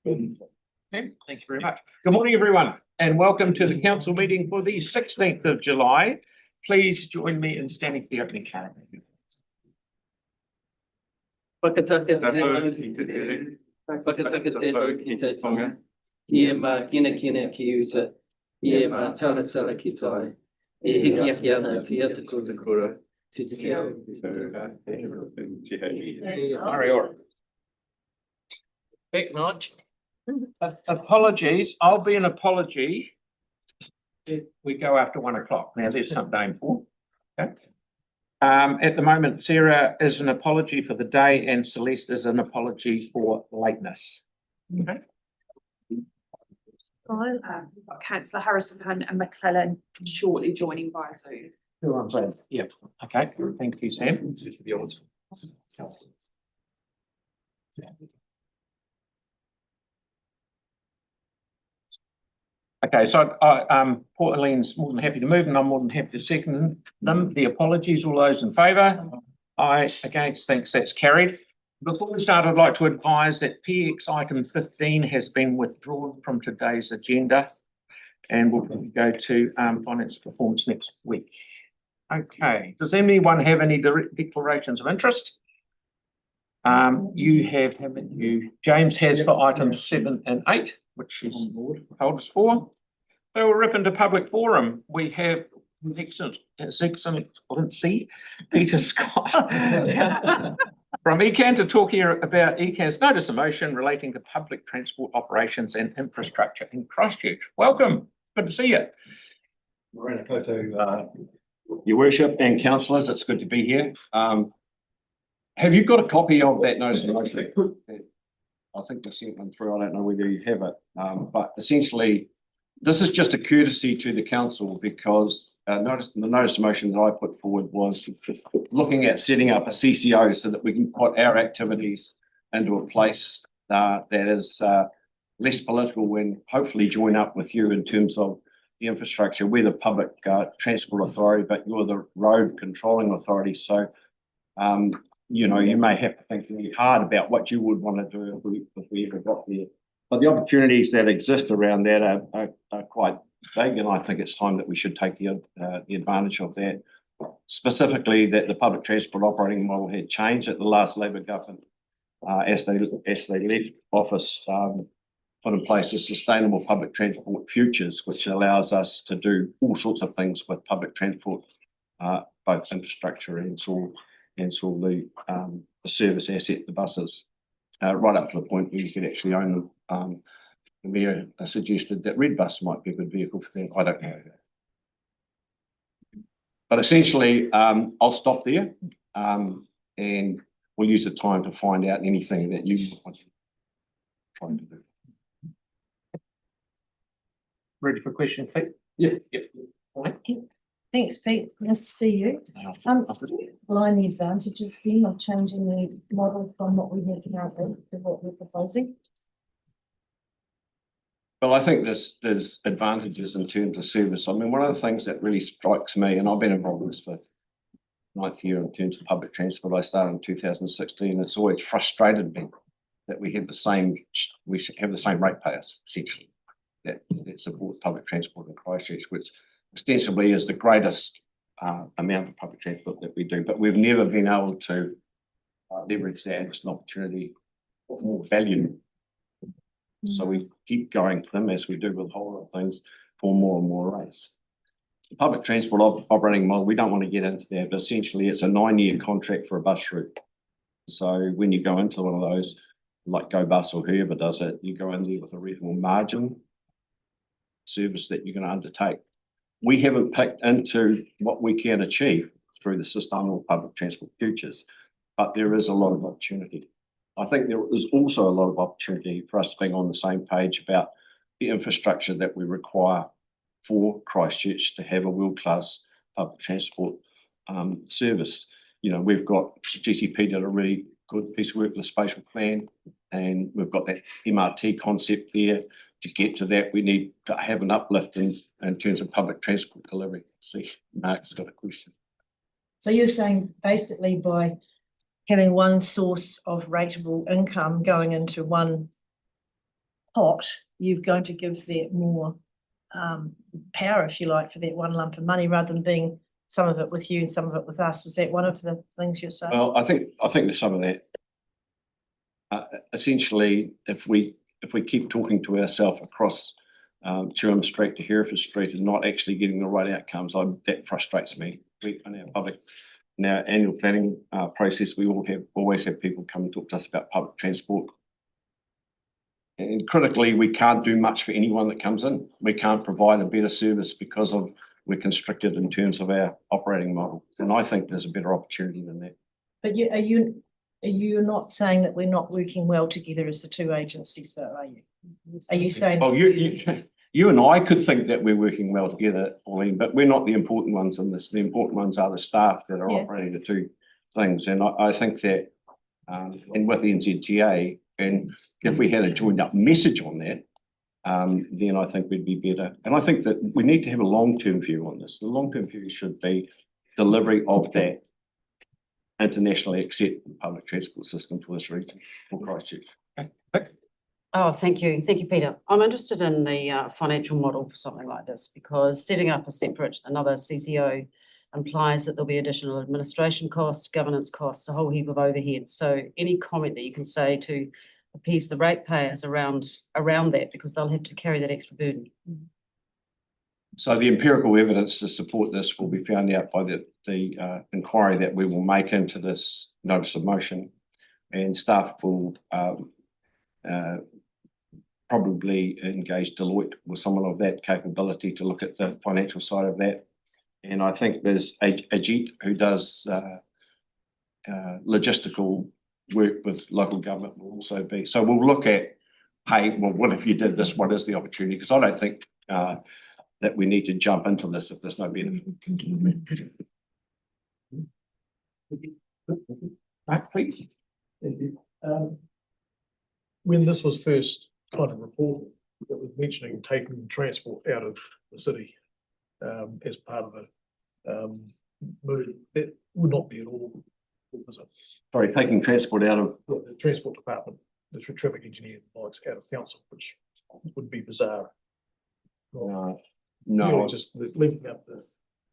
Okay, thank you very much. Good morning, everyone, and welcome to the council meeting for the 16th of July. Please join me in standing for the opening ceremony. Acknowledge. Apologies, I'll be an apology if we go after 1 o'clock. Now, there's some name for. Okay. At the moment, Sarah is an apology for the day and Celeste is an apology for lateness. Okay. Councillor Harrison and McClellan shortly joining via Zoom. Who I'm saying? Yeah. Okay. Thank you, Sam. Okay, so Port Elaine's more than happy to move and I'm more than happy to second them. The apologies, all those in favour? Aye, against, thanks, that's carried. Before we start, I'd like to advise that PX item 15 has been withdrawn from today's agenda and we'll go to finance performance next week. Okay, does anyone have any direct declarations of interest? You have, haven't you? James has for items 7 and 8, which is held us for. So we'll rip into public forum. We have Excellency Peter Scott from ECAN to talk here about ECAN's notice of motion relating to public transport operations and infrastructure in Christchurch. Welcome, good to see you. Morena koutou, Your Worship and councillors, it's good to be here. Have you got a copy of that notice of motion? I think I sent one through. I don't know whether you have it, but essentially, this is just a courtesy to the council because the notice of motion that I put forward was looking at setting up a CCO so that we can put our activities into a place that is less political and hopefully join up with you in terms of the infrastructure. We're the public transport authority, but you're the road controlling authority. So, you know, you may have to think really hard about what you would want to do if we ever got there. But the opportunities that exist around that are quite big, and I think it's time that we should take the advantage of that. Specifically, that the public transport operating model had changed at the last Labor government as they left office. Put in place a sustainable public transport futures, which allows us to do all sorts of things with public transport, both infrastructure and the service asset, the buses, right up to the point where you could actually own them. The Mayor suggested that Red Bus might be a good vehicle for that. I don't know. But essentially, I'll stop there and we'll use the time to find out anything that you want to try to do. Ready for question, Pete? Yep. Thanks, Pete. Nice to see you. Line the advantages then of changing the model from what we have currently to what we're proposing. Well, I think there's advantages in terms of service. I mean, one of the things that really strikes me, and I've been involved in this for 9th year in terms of public transport. I started in 2016. It's always frustrated me that we have the same ratepayers essentially that support public transport in Christchurch, which ostensibly is the greatest amount of public transport that we do, but we've never been able to leverage that as an opportunity for more value. So we keep going to them as we do with a whole lot of things for more and more rates. The public transport operating model, we don't want to get into that, but essentially it's a 9-year contract for a bus route. So when you go into one of those, like Go Bus or whoever does it, you go in there with a reasonable margin service that you're going to undertake. We haven't picked into what we can achieve through the sustainable public transport futures, but there is a lot of opportunity. I think there is also a lot of opportunity for us being on the same page about the infrastructure that we require for Christchurch to have a world-class public transport service. You know, we've got GCP did a really good piece of work with the spatial plan, and we've got that MRT concept there. To get to that, we need to have an uplift in terms of public transport delivery. See, Mark's got a question. So you're saying basically by having one source of rateable income going into one pot, you're going to give that more power, if you like, for that one lump of money, rather than being some of it with you and some of it with us. Is that one of the things you're saying? Well, I think there's some of that. Essentially, if we keep talking to ourselves across Durham Street to Hereford Street and not actually getting the right outcomes, that frustrates me. We in our annual planning process, we always have people come and talk to us about public transport. And critically, we can't do much for anyone that comes in. We can't provide a better service because we're constricted in terms of our operating model. And I think there's a better opportunity than that. But are you not saying that we're not working well together as the two agencies, though, are you? Are you saying? Well, you and I could think that we're working well together, Pauline, but we're not the important ones in this. The important ones are the staff that are operating the two things. And I think that, and with the NZTA, and if we had a joined up message on that, then I think we'd be better. And I think that we need to have a long-term view on this. The long-term view should be delivery of that internationally accepted public transport system for this region, for Christchurch. Oh, thank you. Thank you, Peter. I'm interested in the financial model for something like this, because setting up another CCO implies that there'll be additional administration costs, governance costs, a whole heap of overheads. So any comment that you can say to appease the ratepayers around that, because they'll have to carry that extra burden. So the empirical evidence to support this will be found out by the inquiry that we will make into this notice of motion, and staff will probably engage Deloitte with someone of that capability to look at the financial side of that. And I think there's Ajit who does logistical work with local government will also be. So we'll look at, hey, well, what if you did this? What is the opportunity? Because I don't think that we need to jump into this if there's no benefit. Right, please. Thank you. When this was first kind of reported, it was mentioning taking transport out of the city as part of the move. That would not be at all, was it? Sorry, taking transport out of. The transport department, the traffic engineer likes out of council, which would be bizarre. No, Really just linking up the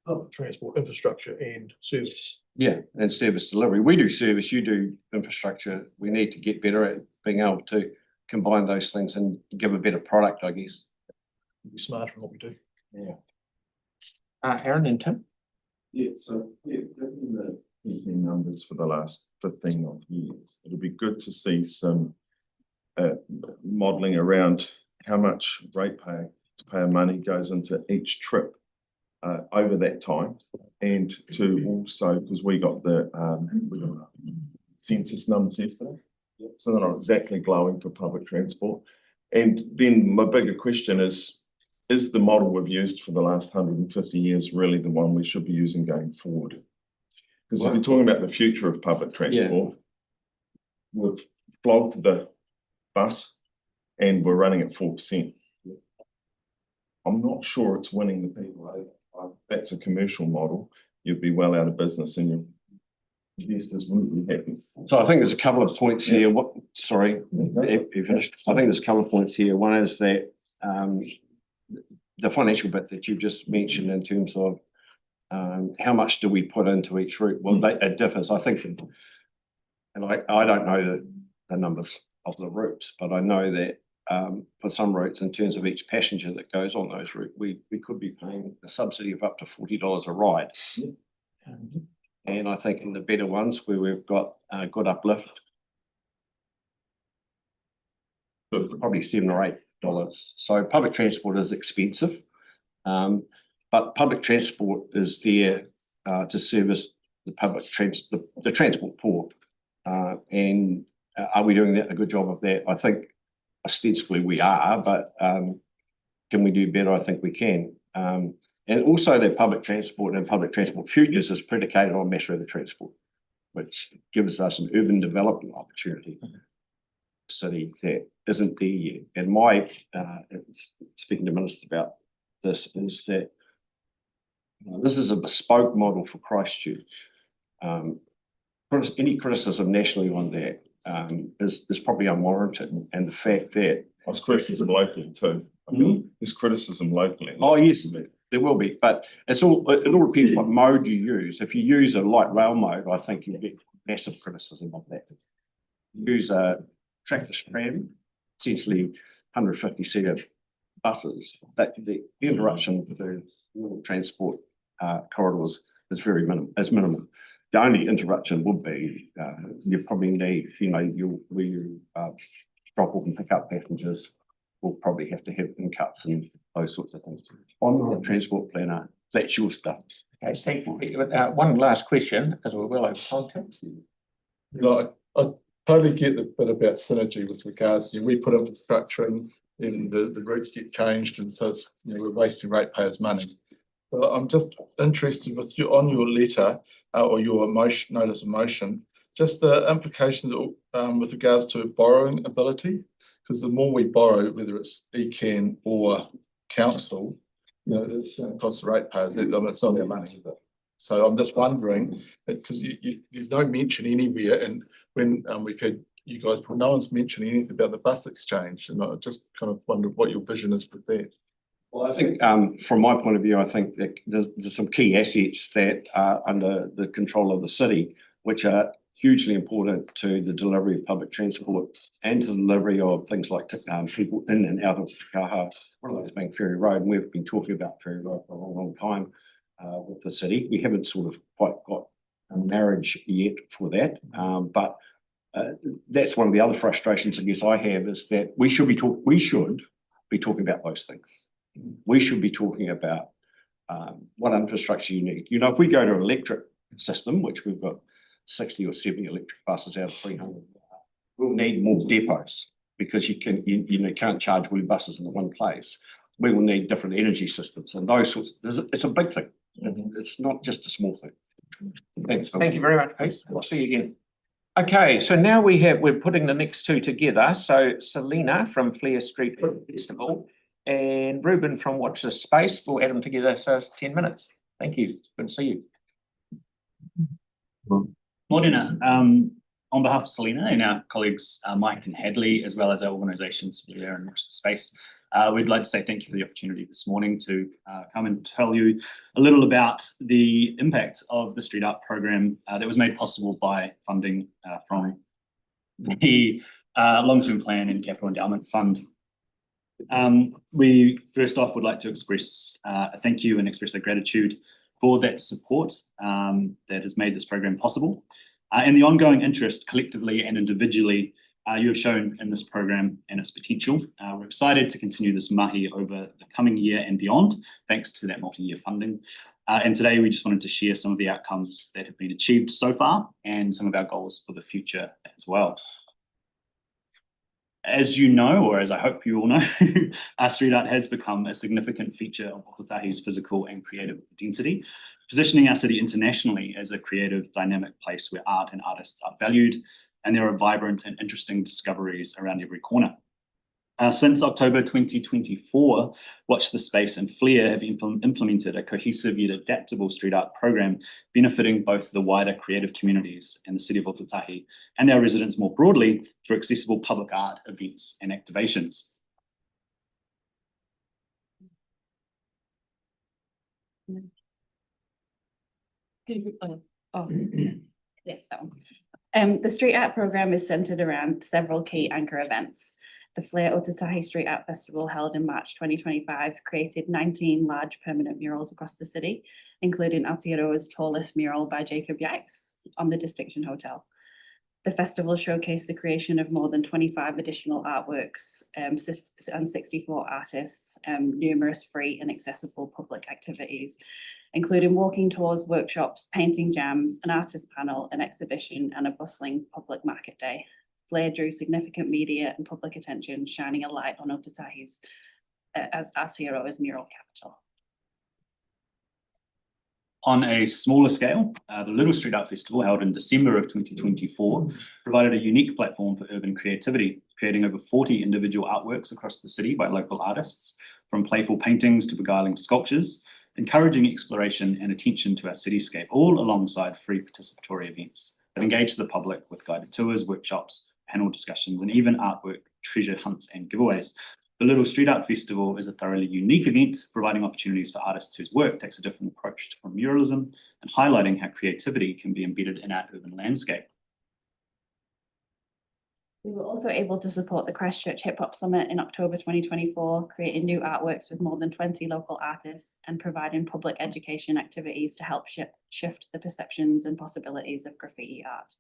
public transport infrastructure and service. yeah, and service delivery. We do service, you do infrastructure. We need to get better at being able to combine those things and give a better product, I guess. Be smarter in what we do. Yeah. Aaron and Tim. Yeah, so given the keeping numbers for the last 15 odd years, it'll be good to see some modelling around how much ratepayer money goes into each trip over that time, and to also, because we got the census numbers yesterday, so they're not exactly glowing for public transport. And then my bigger question is the model we've used for the last 150 years really the one we should be using going forward? Because if you're talking about the future of public transport, we've flogged the bus and we're running at 4%. I'm not sure it's winning the people over. That's a commercial model. You'd be well out of business and your investors wouldn't be happy. So I think there's a couple of points here. Sorry, you finished? I think there's a couple of points here. One is that the financial bit that you just mentioned in terms of how much do we put into each route? Well, it differs. I think, and I don't know the numbers of the routes, but I know that for some routes, in terms of each passenger that goes on those routes, we could be paying a subsidy of up to $40 a ride. And I think in the better ones where we've got a good uplift, probably $7 or $8. So public transport is expensive, but public transport is there to service the the transport poor. And are we doing a good job of that? I think ostensibly we are, but can we do better? I think we can. And also that public transport and public transport futures is predicated on mass rapid transport, which gives us an urban development opportunity. City that isn't there yet. And my speaking to ministers about this is that this is a bespoke model for Christchurch. Any criticism nationally on that is probably unwarranted, and the fact that There's criticism locally too. I mean, there's criticism locally. Oh, yes, there will be, but it all depends what mode you use. If you use a light rail mode, I think you get massive criticism of that. Use a tractor tram, essentially 150-seater buses, that the interruption to rural transport corridors is minimal. The only interruption would be you probably need, where you drop off and pick up passengers, will probably have to have in cuts and those sorts of things. On the transport planner, that's your stuff. Okay, thank you. One last question, as we're well over context. I totally get the bit about synergy with regards to, we put infrastructure in and the routes get changed, and so it's, we're wasting ratepayers' money. But I'm just interested with you on your letter or your notice of motion, just the implications with regards to borrowing ability, because the more we borrow, whether it's ECAN or council, it's going to cost the ratepayers. It's not our money. So I'm just wondering, because there's no mention anywhere, and when we've had you guys, no one's mentioned anything about the bus exchange, and I just kind of wondered what your vision is with that. Well, I think from my point of view, I think that there's some key assets that are under the control of the city, which are hugely important to the delivery of public transport and to the delivery of things like people in and out of Te Kaha, one of those being Ferry Road. And we've been talking about Ferry Road for a long time with the city. We haven't sort of quite got a marriage yet for that, but that's one of the other frustrations I guess I have, is that we should be talking about those things. We should be talking about what infrastructure you need. If we go to an electric system, which we've got 60 or 70 electric buses out of 300, we'll need more depots, because you can't charge all your buses in one place. We will need different energy systems and those sorts. It's a big thing. It's not just a small thing. Thanks. Thank you very much, Pete. We'll see you again. Okay, so now we're putting the next two together. So Selena from Flair Street Festival and Ruben from Watch This Space. We'll add them together, so it's 10 minutes. Thank you. Good to see you. Morena, on behalf of Selena and our colleagues Mike and Hadley, as well as our organisations Flair and Watch This Space, we'd like to say thank you for the opportunity this morning to come and tell you a little about the impact of the Street Art program that was made possible by funding from the Long-Term Plan and Capital Endowment Fund. We first off would like to express a thank you and express our gratitude for that support that has made this program possible and the ongoing interest collectively and individually you have shown in this program and its potential. We're excited to continue this mahi over the coming year and beyond, thanks to that multi-year funding. And today we just wanted to share some of the outcomes that have been achieved so far and some of our goals for the future as well. As you know, or as I hope you all know, street art has become a significant feature of Ōtautahi's physical and creative identity, positioning our city internationally as a creative, dynamic place where art and artists are valued, and there are vibrant and interesting discoveries around every corner. Since October 2024, Watch the Space and Flair have implemented a cohesive yet adaptable street art program benefiting both the wider creative communities and the city of Ōtautahi and our residents more broadly through accessible public art events and activations. The street art program is centred around several key anchor events. The Flair Ōtautahi Street Art Festival, held in March 2025, created 19 large permanent murals across the city, including Aotearoa's tallest mural by Jacob Yikes on the Distinction Hotel. The festival showcased the creation of more than 25 additional artworks and 64 artists, numerous free and accessible public activities, including walking tours, workshops, painting jams, an artist panel, an exhibition, and a bustling public market day. Flair drew significant media and public attention, shining a light on Ōtautahi's as Aotearoa's mural capital. On a smaller scale, the Little Street Art Festival, held in December of 2024, provided a unique platform for urban creativity, creating over 40 individual artworks across the city by local artists, from playful paintings to beguiling sculptures, encouraging exploration and attention to our cityscape, all alongside free participatory events that engage the public with guided tours, workshops, panel discussions, and even artwork treasure hunts and giveaways. The Little Street Art Festival is a thoroughly unique event, providing opportunities for artists whose work takes a different approach from muralism and highlighting how creativity can be embedded in our urban landscape. We were also able to support the Christchurch Hip Hop Summit in October 2024, creating new artworks with more than 20 local artists and providing public education activities to help shift the perceptions and possibilities of graffiti art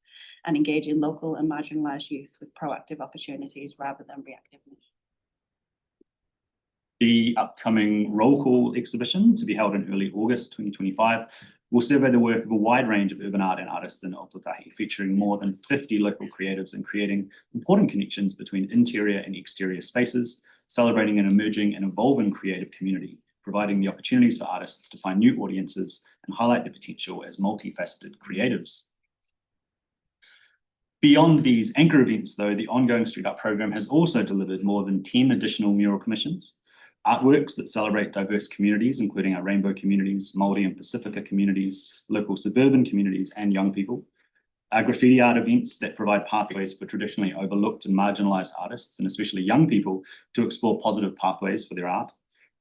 and engaging local and marginalised youth with proactive opportunities rather than reactiveness. The upcoming Roll Call exhibition, to be held in early August 2025, will survey the work of a wide range of urban art and artists in Ōtautahi, featuring more than 50 local creatives and creating important connections between interior and exterior spaces, celebrating an emerging and evolving creative community, providing the opportunities for artists to find new audiences and highlight their potential as multifaceted creatives. Beyond these anchor events, though, the ongoing street art program has also delivered more than 10 additional mural commissions, artworks that celebrate diverse communities, including our rainbow communities, Māori and Pacifica communities, local suburban communities, and young people. Our graffiti art events that provide pathways for traditionally overlooked and marginalised artists, and especially young people, to explore positive pathways for their art.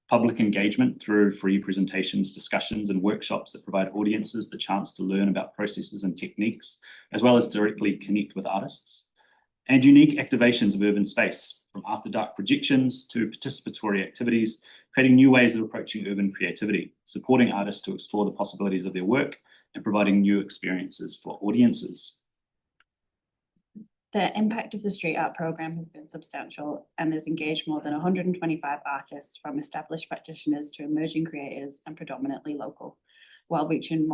Public engagement through free presentations, discussions, and workshops that provide audiences the chance to learn about processes and techniques, as well as directly connect with artists. And unique activations of urban space, from after dark projections to participatory activities, creating new ways of approaching urban creativity, supporting artists to explore the possibilities of their work and providing new experiences for audiences. The impact of the street art program has been substantial and has engaged more than 125 artists, from established practitioners to emerging creators and predominantly local, while reaching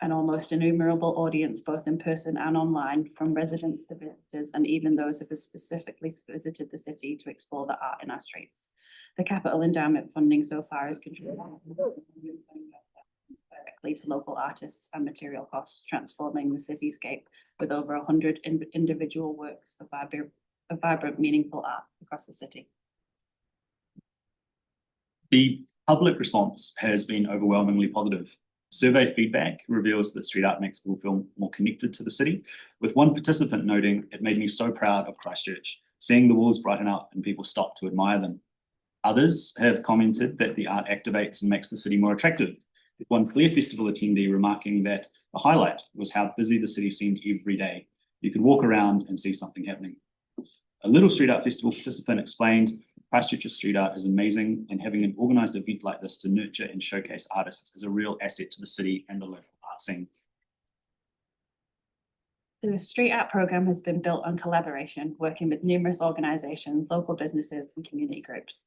an almost innumerable audience both in person and online, from residents to visitors and even those who have specifically visited the city to explore the art in our streets. The capital endowment funding so far has contributed directly to local artists and material costs, transforming the cityscape with over 100 individual works of vibrant, meaningful art across the city. The public response has been overwhelmingly positive. Survey feedback reveals that street art makes people feel more connected to the city, with one participant noting, "It made me so proud of Christchurch, seeing the walls brighten up and people stop to admire them." Others have commented that the art activates and makes the city more attractive, with one Flare Festival attendee remarking that the highlight was how busy the city seemed every day. You could walk around and see something happening. A Little Street Art Festival participant explained, "Christchurch's street art is amazing, and having an organised event like this to nurture and showcase artists is a real asset to the city and the local art scene." The street art program has been built on collaboration, working with numerous organisations, local businesses and community groups,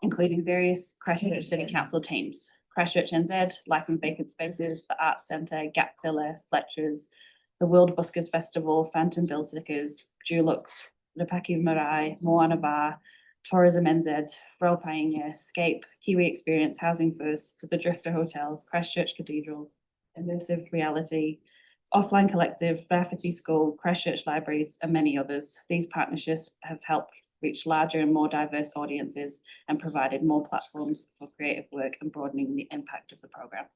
including various Christchurch City Council teams, Christchurch NZ, Life in Vacant Spaces, the Arts Centre, Gap Filler, Fletcher's, the World Buskers Festival, Phantom Bill Stickers, Dulux, Lepaki Marae, Moana Bar, Tourism NZ, Role Pioneer, Scape, Kiwi Experience, Housing First, the Drifter Hotel, Christchurch Cathedral, Immersive Reality, Offline Collective, Graffiti School, Christchurch Libraries, and many others. These partnerships have helped reach larger and more diverse audiences and provided more platforms for creative work and broadening the impact of the program.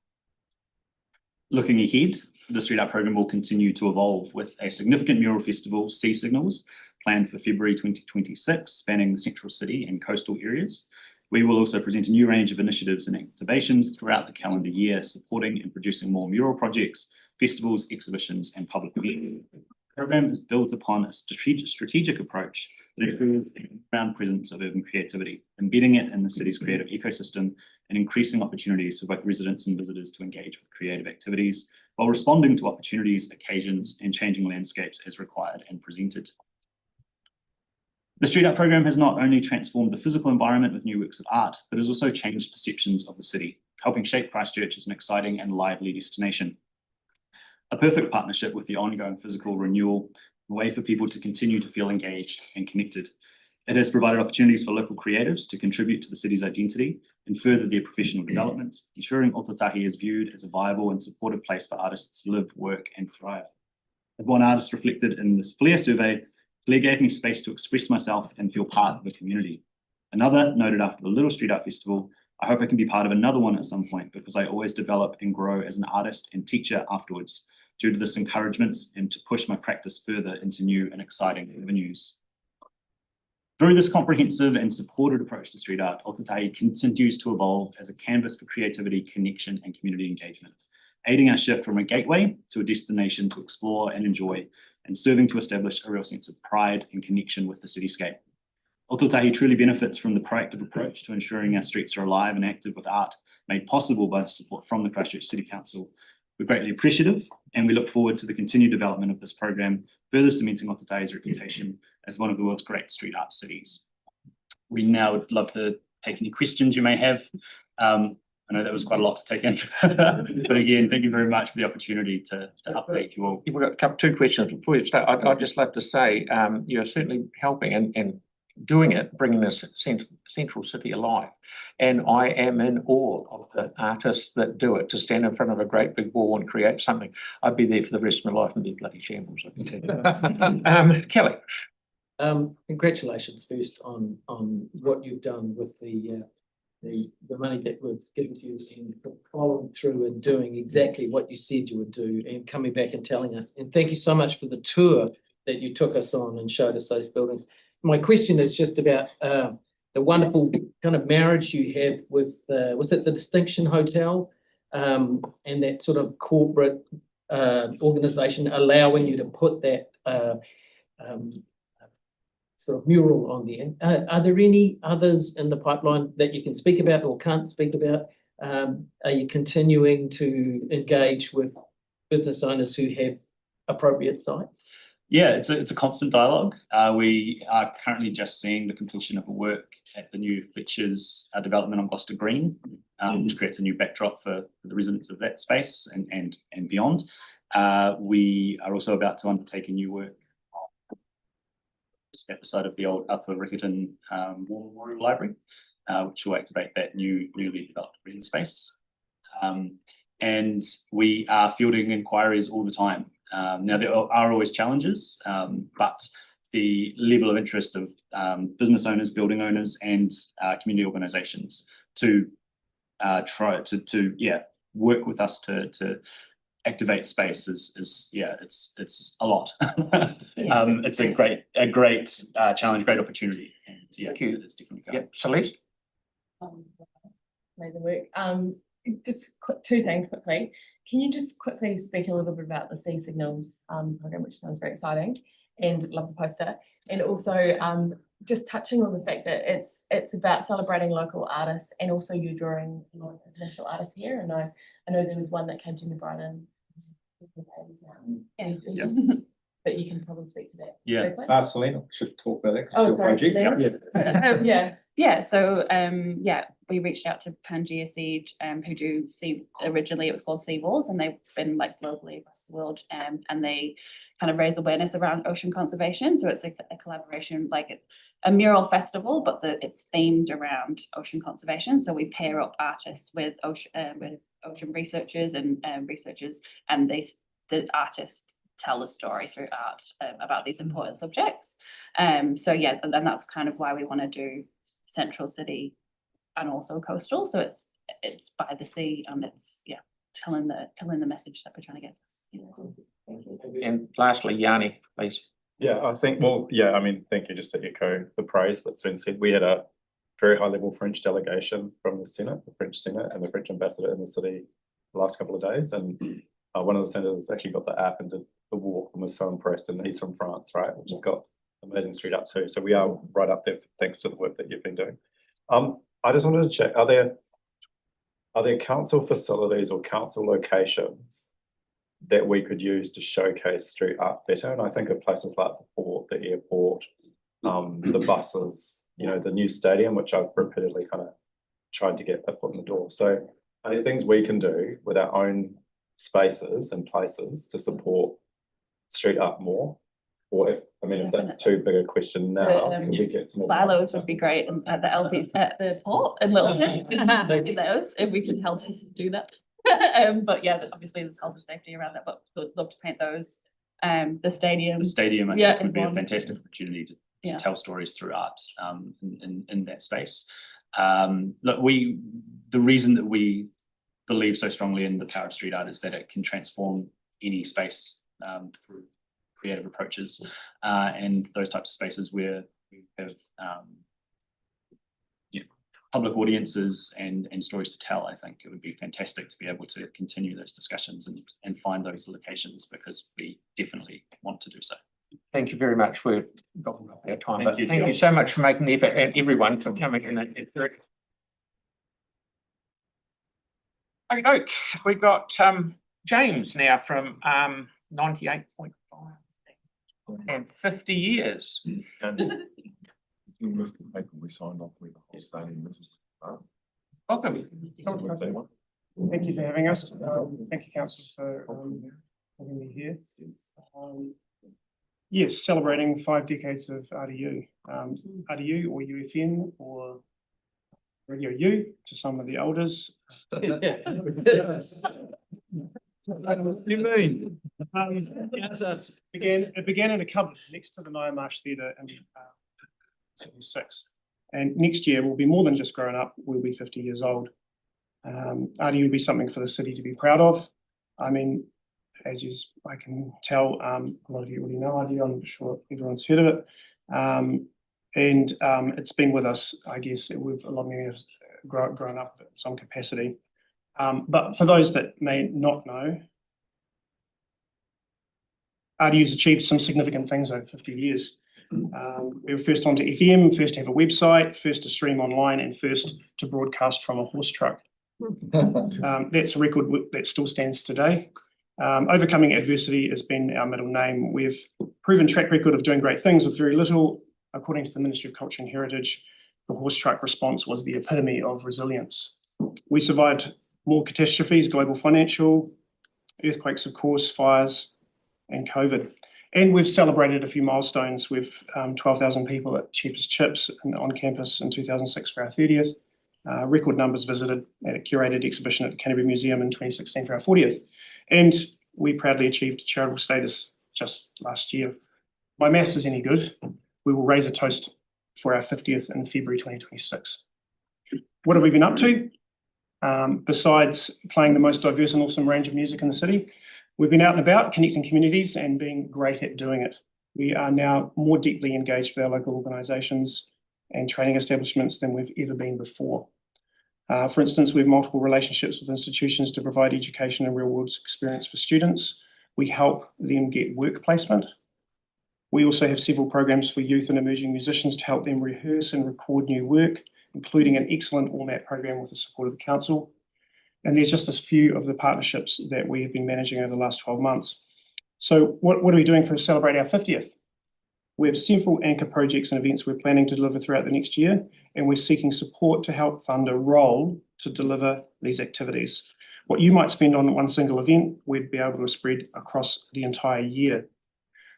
Looking ahead, the street art program will continue to evolve, with a significant mural festival, Sea Signals, planned for February 2026, spanning the central city and coastal areas. We will also present a new range of initiatives and activations throughout the calendar year, supporting and producing more mural projects, festivals, exhibitions, and public events. The program is built upon a strategic approach that includes the ground presence of urban creativity, embedding it in the city's creative ecosystem, and increasing opportunities for both residents and visitors to engage with creative activities, while responding to opportunities, occasions, and changing landscapes as required and presented. The street art program has not only transformed the physical environment with new works of art, but has also changed perceptions of the city, helping shape Christchurch as an exciting and lively destination. A perfect partnership with the ongoing physical renewal, a way for people to continue to feel engaged and connected. It has provided opportunities for local creatives to contribute to the city's identity and further their professional development, ensuring Ōtautahi is viewed as a viable and supportive place for artists to live, work, and thrive. As one artist reflected in this Flare survey, Flare gave me space to express myself and feel part of the community. Another noted after the Little Street Art Festival, "I hope I can be part of another one at some point, because I always develop and grow as an artist and teacher afterwards, due to this encouragement and to push my practice further into new and exciting avenues." Through this comprehensive and supported approach to street art, Ōtautahi continues to evolve as a canvas for creativity, connection, and community engagement, aiding our shift from a gateway to a destination to explore and enjoy, and serving to establish a real sense of pride and connection with the cityscape. Ōtautahi truly benefits from the proactive approach to ensuring our streets are alive and active with art, made possible by the support from the Christchurch City Council. We're greatly appreciative, and we look forward to the continued development of this program, further cementing Ōtautahi's reputation as one of the world's great street art cities. We now would love to take any questions you may have. I know that was quite a lot to take in, but again, thank you very much for the opportunity to update you all. We've got two questions before you start. I'd just like to say you're certainly helping and doing it, bringing this central city alive. And I am in awe of the artists that do it, to stand in front of a great big wall and create something. I'd be there for the rest of my life and be bloody shambles, I can tell you. Kelly. Congratulations first on what you've done with the money that we've given to you, and following through and doing exactly what you said you would do, and coming back and telling us. And thank you so much for the tour that you took us on and showed us those buildings. My question is just about the wonderful kind of marriage you have with, was it the Distinction Hotel, and that sort of corporate organisation allowing you to put that sort of mural on there. Are there any others in the pipeline that you can speak about or can't speak about? Are you continuing to engage with business owners who have appropriate sites? Yeah, it's a constant dialogue. We are currently just seeing the completion of a work at the new Fletcher's development on Gloucester Green, which creates a new backdrop for the residents of that space and beyond. We are also about to undertake a new work at the side of the old Upper Riccarton War Memorial Library, which will activate that newly developed reading space. And we are fielding inquiries all the time. Now, there are always challenges, but the level of interest of business owners, building owners, and community organisations to try to work with us to activate space is it's a lot. It's a great challenge, great opportunity, and it's definitely going. Yep, Celeste. Made the work. Just two things quickly. Can you just quickly speak a little bit about the Sea Signals program, which sounds very exciting, and love the poster, and also just touching on the fact that it's about celebrating local artists, and also you drawing a lot of international artists here. And I know there was one that came to New Brighton. But you can probably speak to that. Yeah, Selena should talk about that. Oh, sorry, Yeah. So we reached out to Pangea Seed, who do originally it was called Sea Walls, and they've been like globally across the world, and they kind of raise awareness around ocean conservation. So it's a collaboration, like a mural festival, but it's themed around ocean conservation. So we pair up artists with ocean researchers and researchers, and the artists tell the story through art about these important subjects. So yeah, and that's kind of why we want to do Central City and also coastal. So it's by the sea, and it's telling the message that we're trying to get. And lastly, Yanni, please. Yeah, I think, I mean, thank you. Just to echo the praise that's been said, we had a very high level French delegation from the Senate, the French Senate, and the French ambassador in the city the last couple of days. And one of the senators actually got the app and did the walk and was so impressed, and he's from France, right? Which has got amazing street art too. So we are right up there thanks to the work that you've been doing. I just wanted to check, are there council facilities or council locations that we could use to showcase street art better? And I think of places like the port, the airport, the buses, the new stadium, which I've repeatedly kind of tried to get a foot in the door. So are there things we can do with our own spaces and places to support street art more? Or if that's too big a question now, can we get some Silos would be great at the LPs at the port in Littleton. Those, if we can help us do that. But yeah, obviously there's health and safety around that, but we'd love to paint those. The stadium. The stadium, I think, would be a fantastic opportunity to tell stories through art in that space. Look, the reason that we believe so strongly in the power of street art is that it can transform any space through creative approaches, and those types of spaces where we have with public audiences and stories to tell. I think it would be fantastic to be able to continue those discussions and find those locations, because we definitely want to do so. Thank you very much. We've gotten up our time, Thank but you, thank you Jill. so much for making the effort, and everyone for coming in. Okay, we've got James now from 98.5 and 50 years. You missed the paper we signed off with the whole stadium. Welcome. Thank you for having us. Thank you, councillors, for having me here. Yes, celebrating 5 decades of RDU. RDU or UFN or Radio U to some of the elders. You mean? It began in a cupboard next to the Naya Marsh Theatre in 76. And next year we'll be more than just grown up, we'll be 50 years old. RDU will be something for the city to be proud of. I mean, as I can tell, a lot of you already know RDU, I'm sure everyone's heard of it. And it's been with us, I guess, a lot of you have grown up in some capacity. But for those that may not know, RDU's achieved some significant things over 50 years. We were first onto FM, first to have a website, first to stream online, and first to broadcast from a horse truck. That's a record that still stands today. Overcoming adversity has been our middle name. We've proven track record of doing great things with very little. According to the Ministry of Culture and Heritage, the horse truck response was the epitome of resilience. We survived more catastrophes, global financial, earthquakes, of course, fires, and COVID. And we've celebrated a few milestones with 12,000 people at Cheapest Chips on campus in 2006 for our 30th. Record numbers visited at a curated exhibition at the Canterbury Museum in 2016 for our 40th. And we proudly achieved charitable status just last year. My maths is any good, we will raise a toast for our 50th in February 2026. What have we been up to? Besides playing the most diverse and awesome range of music in the city, we've been out and about connecting communities and being great at doing it. We are now more deeply engaged with our local organisations and training establishments than we've ever been before. For instance, we have multiple relationships with institutions to provide education and real-world experience for students. We help them get work placement. We also have several programs for youth and emerging musicians to help them rehearse and record new work, including an excellent AllMat program with the support of the council. And there's just a few of the partnerships that we have been managing over the last 12 months. So what are we doing to celebrate our 50th? We have several anchor projects and events we're planning to deliver throughout the next year, and we're seeking support to help fund a role to deliver these activities. What you might spend on one single event, we'd be able to spread across the entire year.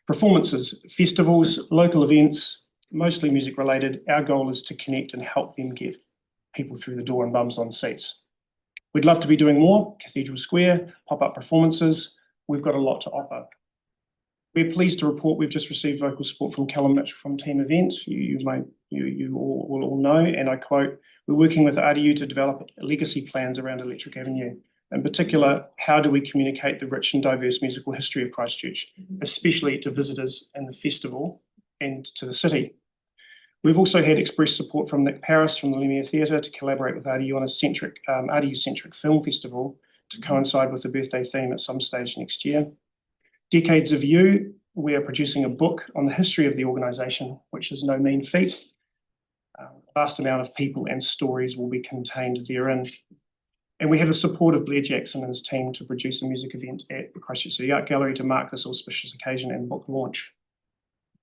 Performances, festivals, local events, mostly music related. Our goal is to connect and help them get people through the door and bums on seats. We'd love to be doing more, Cathedral Square, pop-up performances. We've got a lot to offer. We're pleased to report we've just received vocal support from Callum Mitchell from Team Event. You will all know, and I quote, "We're working with RDU to develop legacy plans around Electric Avenue. In particular, how do we communicate the rich and diverse musical history of Christchurch, especially to visitors in the festival and to the city?" We've also had express support from Nick Paris from the Lumiere Theatre to collaborate with RDU on a RDU-centric film festival to coincide with the birthday theme at some stage next year. Decades of You, we are producing a book on the history of the organisation, which is no mean feat. A vast amount of people and stories will be contained therein. And we have the support of Blair Jackson and his team to produce a music event at the Christchurch City Art Gallery to mark this auspicious occasion and book launch.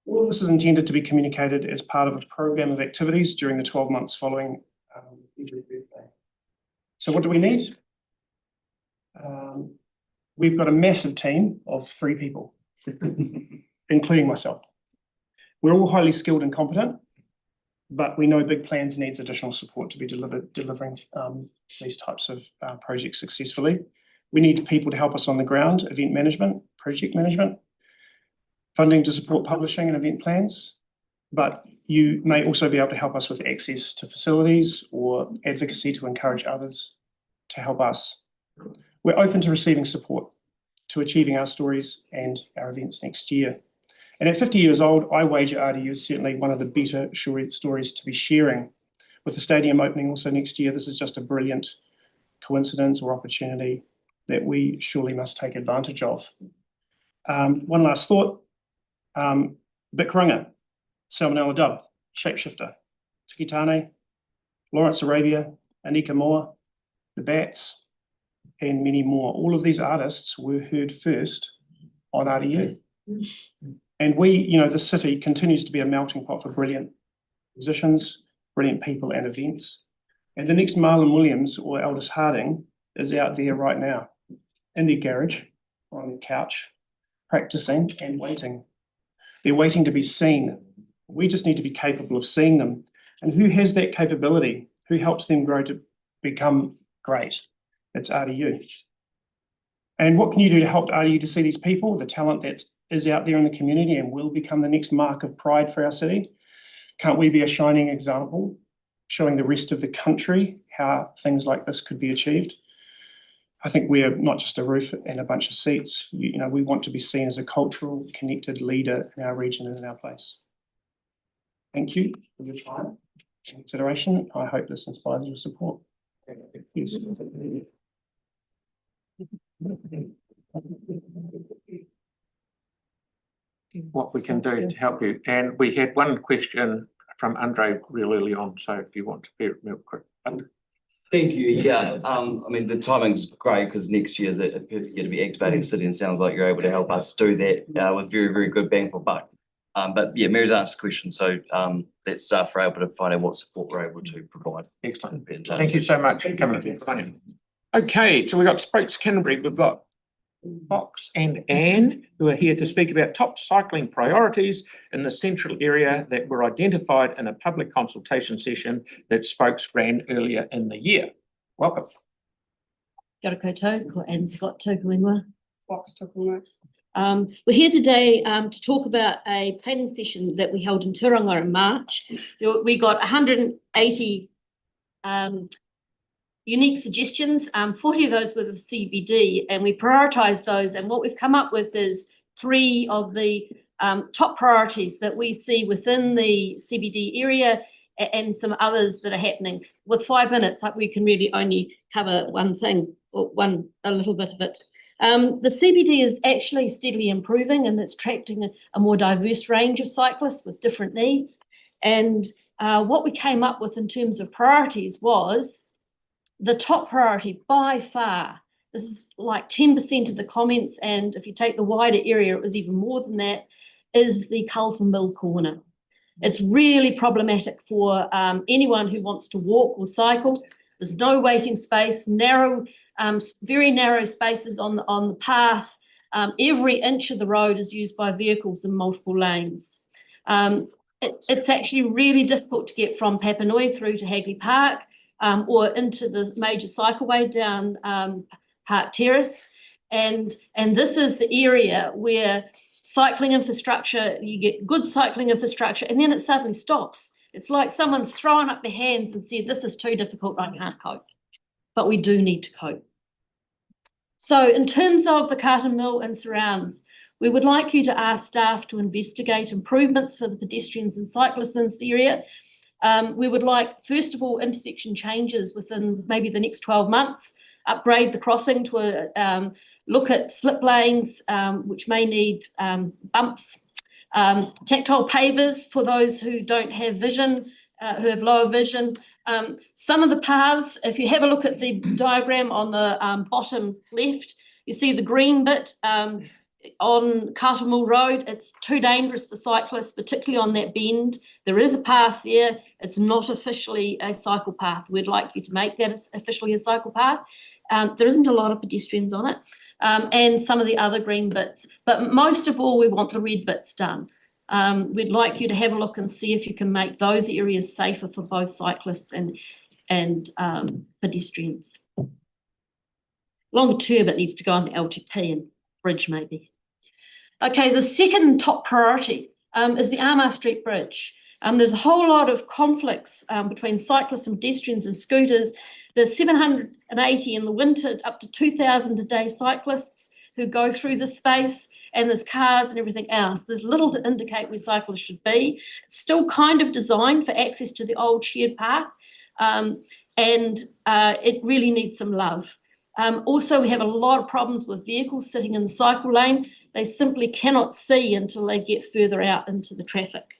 All of this is intended to be communicated as part of a program of activities during the 12 months following every birthday. So what do we need? We've got a massive team of 3 people, including myself. We're all highly skilled and competent, but we know Big Plans needs additional support to be delivering these types of projects successfully. We need people to help us on the ground, event management, project management, funding to support publishing and event plans, but you may also be able to help us with access to facilities or advocacy to encourage others to help us. We're open to receiving support to achieving our stories and our events next year. And at 50 years old, I wager RDU is certainly one of the better stories to be sharing. With the stadium opening also next year, this is just a brilliant coincidence or opportunity that we surely must take advantage of. One last thought, Bikrunga, Salmonella Dub, Shapeshifter, Tikitane, Lawrence Arabia, Anika Moore, The Bats, and many more. All of these artists were heard first on RDU. And we, the city continues to be a melting pot for brilliant musicians, brilliant people and events. And the next Marlon Williams or Aldous Harding is out there right now in their garage, or on their couch, practicing and waiting. They're waiting to be seen. We just need to be capable of seeing them. And who has that capability? Who helps them grow to become great? It's RDU. And what can you do to help RDU to see these people, the talent that is out there in the community and will become the next mark of pride for our city? Can't we be a shining example, showing the rest of the country how things like this could be achieved? I think we're not just a roof and a bunch of seats. We want to be seen as a cultural, connected leader in our region and in our place. Thank you for your time and consideration. I hope this inspires your support. Yes. What we can do to help you. And we had one question from Andre real early on, so if you want to be real quick. Thank you. Yeah, the timing's great because next year is a perfect year to be activating the city, and sounds like you're able to help us do that with very, very good bang for buck. But yeah, Mary's answered the question, so let's start for able to find out what support we're able to provide. Excellent. Thank you so much for coming. Okay, so we've got Spokes Canterbury, we've got Fox and Anne, who are here to speak about top cycling priorities in the central area that were identified in a public consultation session that Spokes ran earlier in the year. Welcome. Kia ora koutou, ko Anne Scott tōku ingoa. Fox tōku We're here today to talk about a planning session that we held in Tauranga in March. We got 180 unique suggestions, 40 of those were the CBD, and we prioritised those, and what we've come up with is 3 of the top priorities that we see within the CBD area and some others that are happening. With 5 minutes, we can really only cover one thing or a little bit of it. The CBD is actually steadily improving, and it's attracting a more diverse range of cyclists with different needs. And what we came up with in terms of priorities was the top priority by far. This is like 10% of the comments, and if you take the wider area, it was even more than that, is the Carlton Mill corner. It's really problematic for anyone who wants to walk or cycle. There's no waiting space, narrow, very narrow spaces on the path. Every inch of the road is used by vehicles in multiple lanes. It's actually really difficult to get from Papanui through to Hagley Park or into the major cycleway down Park Terrace. And this is the area where cycling infrastructure, you get good cycling infrastructure, and then it suddenly stops. It's like someone's thrown up their hands and said, this is too difficult, I can't cope. But we do need to cope. So in terms of the Carlton Mill and surrounds, we would like you to ask staff to investigate improvements for the pedestrians and cyclists in this area. We would like, first of all, intersection changes within maybe the next 12 months, upgrade the crossing to look at slip lanes, which may need bumps, tactile pavers for those who don't have vision, who have lower vision. Some of the paths, if you have a look at the diagram on the bottom left, you see the green bit on Carlton Mill Road. It's too dangerous for cyclists, particularly on that bend. There is a path there. It's not officially a cycle path. We'd like you to make that officially a cycle path. There isn't a lot of pedestrians on it, and some of the other green bits. But most of all, we want the red bits done. We'd like you to have a look and see if you can make those areas safer for both cyclists and pedestrians. Longer term, it needs to go on the LTP and bridge maybe. Okay, the second top priority is the Armour Street Bridge. There's a whole lot of conflicts between cyclists and pedestrians and scooters. There's 780 in the winter, up to 2,000 a day cyclists who go through the space, and there's cars and everything else. There's little to indicate where cyclists should be. It's still kind of designed for access to the old shared path, and it really needs some love. Also, we have a lot of problems with vehicles sitting in the cycle lane. They simply cannot see until they get further out into the traffic.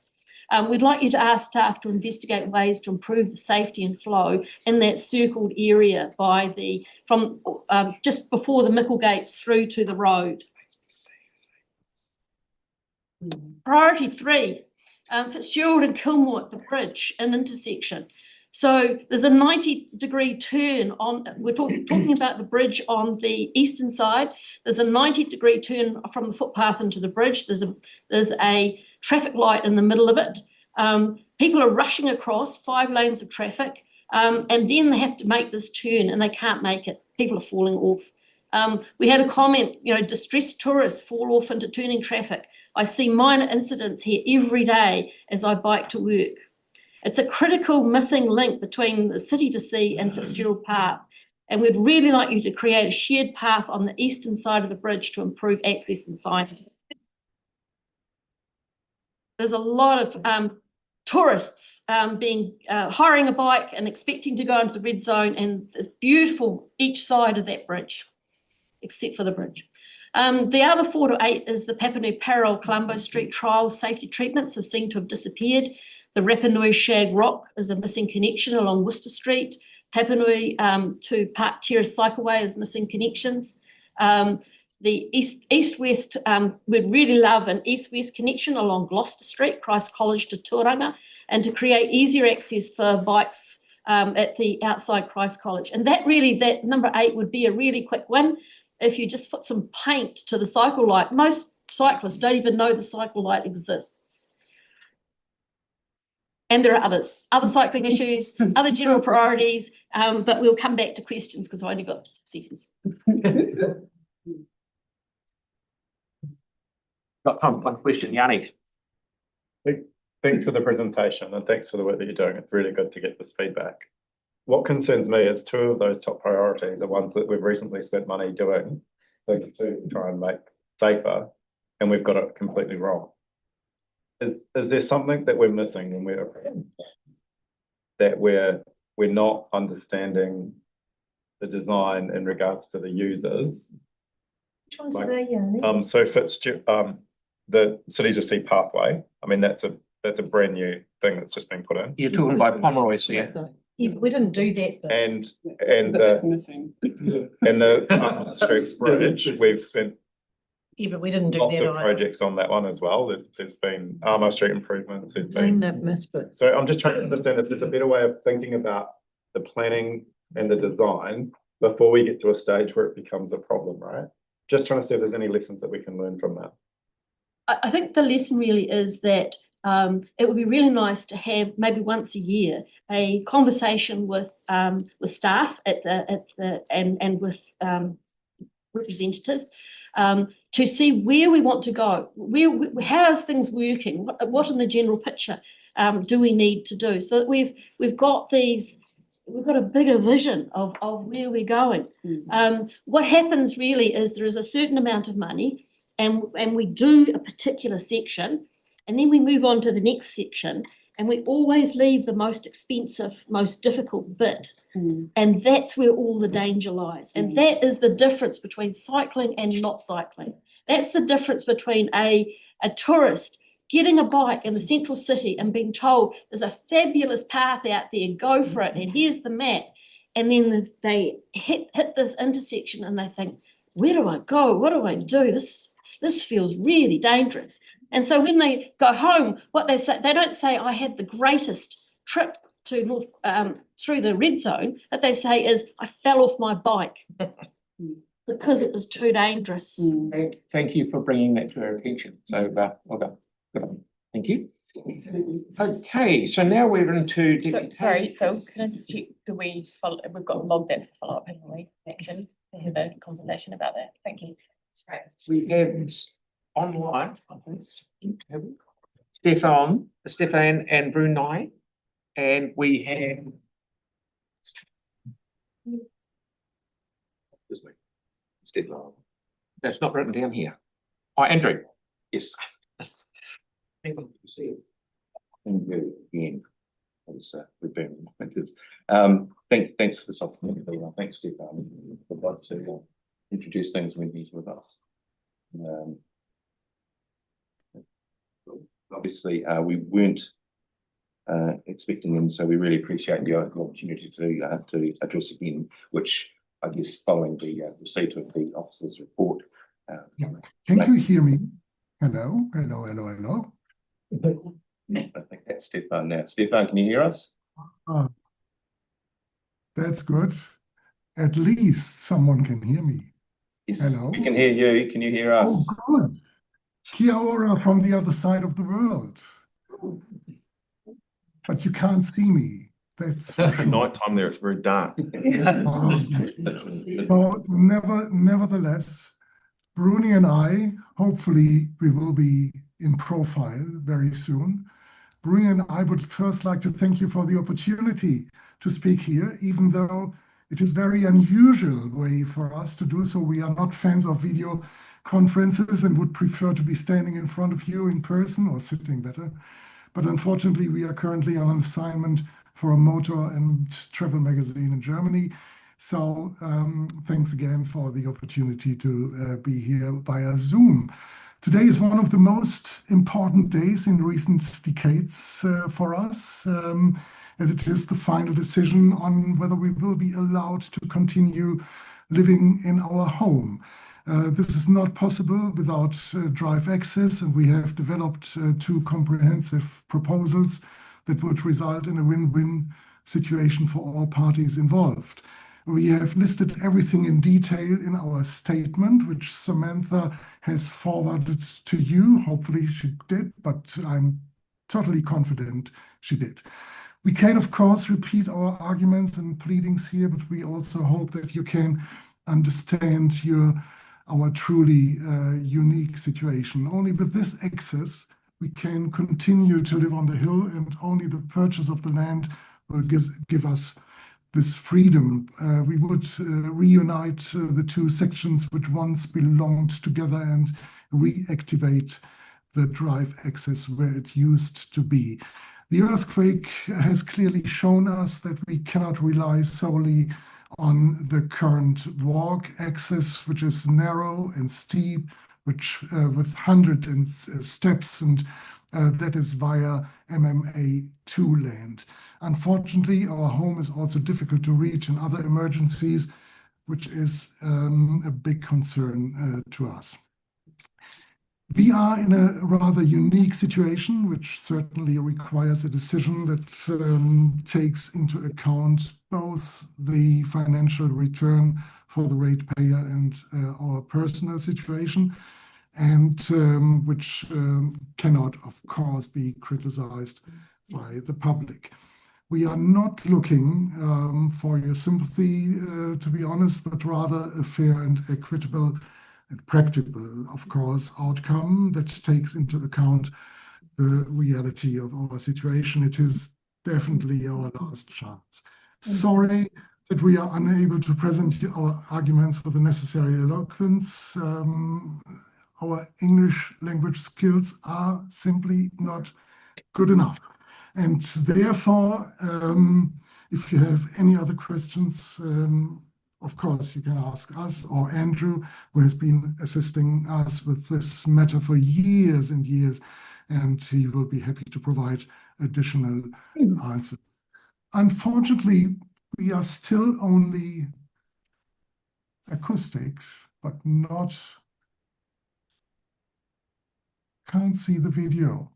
We'd like you to ask staff to investigate ways to improve the safety and flow in that circled area from just before the Mickle Gates through to the road. Priority 3, Fitzgerald and Kilmore at the bridge and intersection. So there's a 90-degree turn on, we're talking about the bridge on the eastern side. There's a 90-degree turn from the footpath into the bridge. There's a traffic light in the middle of it. People are rushing across 5 lanes of traffic, and then they have to make this turn and they can't make it. People are falling off. We had a comment, distressed tourists fall off into turning traffic. I see minor incidents here every day as I bike to work. It's a critical missing link between the City to Sea and Fitzgerald Path, and we'd really like you to create a shared path on the eastern side of the bridge to improve access and sight. There's a lot of tourists hiring a bike and expecting to go into the red zone, and it's beautiful each side of that bridge, except for the bridge. The other 4 to 8 is the Papanui parallel Colombo Street trial safety treatments are seen to have disappeared. The Rapanui Shag Rock is a missing connection along Worcester Street. Papanui to Park Terrace Cycleway is missing connections. The east-west, we'd really love an east-west connection along Gloucester Street, Christ College to Tuaranga, and to create easier access for bikes at the outside Christ College. And that number 8 would be a really quick one. If you just put some paint to the cycle light, most cyclists don't even know the cycle light exists. And there are other cycling issues, other general priorities, but we'll come back to questions because I've only got 6 seconds. Got time for one question, Yanni. Thanks for the presentation and thanks for the work that you're doing. It's really good to get this feedback. What concerns me is 2 of those top priorities are ones that we've recently spent money doing to try and make safer, and we've got it completely wrong. Is there something that we're missing when we're not understanding the design in regards to the users? Which ones are they, Yanni? So the City to Sea pathway, I mean, that's a brand new thing that's just been put in. You're talking by Pomeroy's, yeah. Yeah, but we didn't do that. But And the street bridge, we've spent yeah, but we didn't do lots that of either. projects on that one as well. There's been Armour Street improvements, there's been. So I'm just trying to understand if there's a better way of thinking about the planning and the design before we get to a stage where it becomes a problem, right? Just trying to see if there's any lessons that we can learn from that. I think the lesson really is that it would be really nice to have maybe once a year a conversation with staff and with representatives to see where we want to go, how's things working, what in the general picture do we need to do, so that we've got a bigger vision of where we're going. What happens really is there is a certain amount of money and we do a particular section, and then we move on to the next section, and we always leave the most expensive, most difficult bit. And that's where all the danger lies. And that is the difference between cycling and not cycling. That's the difference between a tourist getting a bike in the central city and being told there's a fabulous path out there, go for it, and here's the map. And then they hit this intersection and they think, where do I go? What do I do? This feels really dangerous. And so when they go home, what they say, they don't say, I had the greatest trip to North through the red zone, what they say is, I fell off my bike because it was too dangerous. Thank you for bringing that to our attention. So well done. Good on. Thank you. Okay, so now we're into Sorry, Phil, can I just check, we've got logged in for follow-up, haven't we? Action, we have a conversation about that. Thank you. Right. We have online, I think, Stefan and Brunei, and we have Stefan. That's not written down here. Hi, Andrew. Yes. Thank you again. As we've been reminded. Thanks for this opportunity. Thanks, Stefan. I'd like to introduce things when he's with us. Obviously, we weren't expecting him, so we really appreciate the opportunity to address again, which I guess following the receipt of the officer's report. Can you hear me? Hello, hello, hello, hello. I think that's Stefan now. Stefan, can you hear us? That's good. At least someone can hear me. Yes, hello. We can hear you. Can you hear us? Oh, good. Kia ora from the other side of the world. But you can't see me. That's for sure. Nighttime there, it's very dark. So nevertheless, Bruni and I, hopefully we will be in profile very soon. Bruni and I would first like to thank you for the opportunity to speak here, even though it is very unusual way for us to do so. We are not fans of video conferences and would prefer to be standing in front of you in person or sitting better. But unfortunately, we are currently on an assignment for a motor and travel magazine in Germany. So thanks again for the opportunity to be here via Zoom. Today is one of the most important days in recent decades for us, as it is the final decision on whether we will be allowed to continue living in our home. This is not possible without drive access, and we have developed two comprehensive proposals that would result in a win-win situation for all parties involved. We have listed everything in detail in our statement, which Samantha has forwarded to you. Hopefully she did, but I'm totally confident she did. We can, of course, repeat our arguments and pleadings here, but we also hope that you can understand our truly unique situation. Only with this access, we can continue to live on the hill, and only the purchase of the land will give us this freedom. We would reunite the two sections which once belonged together and reactivate the drive access where it used to be. The earthquake has clearly shown us that we cannot rely solely on the current walk access, which is narrow and steep, which with 100 steps, and that is via MMA2 land. Unfortunately, our home is also difficult to reach in other emergencies, which is a big concern to us. We are in a rather unique situation, which certainly requires a decision that takes into account both the financial return for the ratepayer and our personal situation, and which cannot, of course, be criticized by the public. We are not looking for your sympathy, to be honest, but rather a fair and equitable and practical, of course, outcome that takes into account the reality of our situation. It is definitely our last chance. Sorry that we are unable to present our arguments with the necessary eloquence. Our English language skills are simply not good enough. And therefore, if you have any other questions, of course, you can ask us or Andrew, who has been assisting us with this matter for years and years, and he will be happy to provide additional answers. Unfortunately, we are still only acoustics, but not, can't see the video.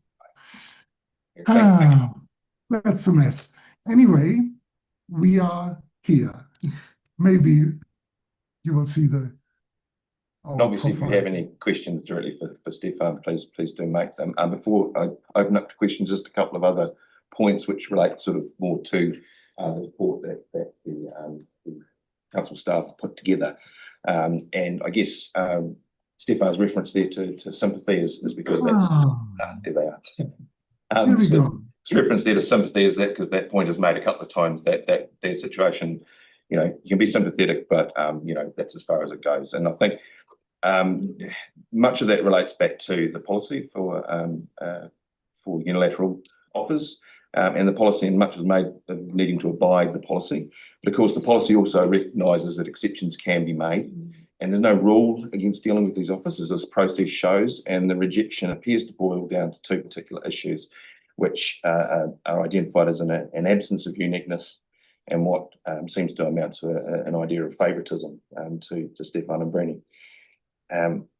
That's a mess. Anyway, we are here. Maybe you will see the. Obviously, if you have any questions directly for Stefan, please do make them. Before I open up to questions, just a couple of other points which relate sort of more to the report that the council staff put together. And I guess Stefan's reference there to sympathy is because that's there they are. So his reference there to sympathy is that because that point is made a couple of times that their situation, you know, you can be sympathetic, but you know, that's as far as it goes. And I think Much of that relates back to the policy for unilateral offers. And the policy in much is made of needing to abide the policy. But of course, the policy also recognises that exceptions can be made. And there's no rule against dealing with these offers, as this process shows, and the rejection appears to boil down to two particular issues, which are identified as an absence of uniqueness and what seems to amount to an idea of favouritism to Stefan and Brenny.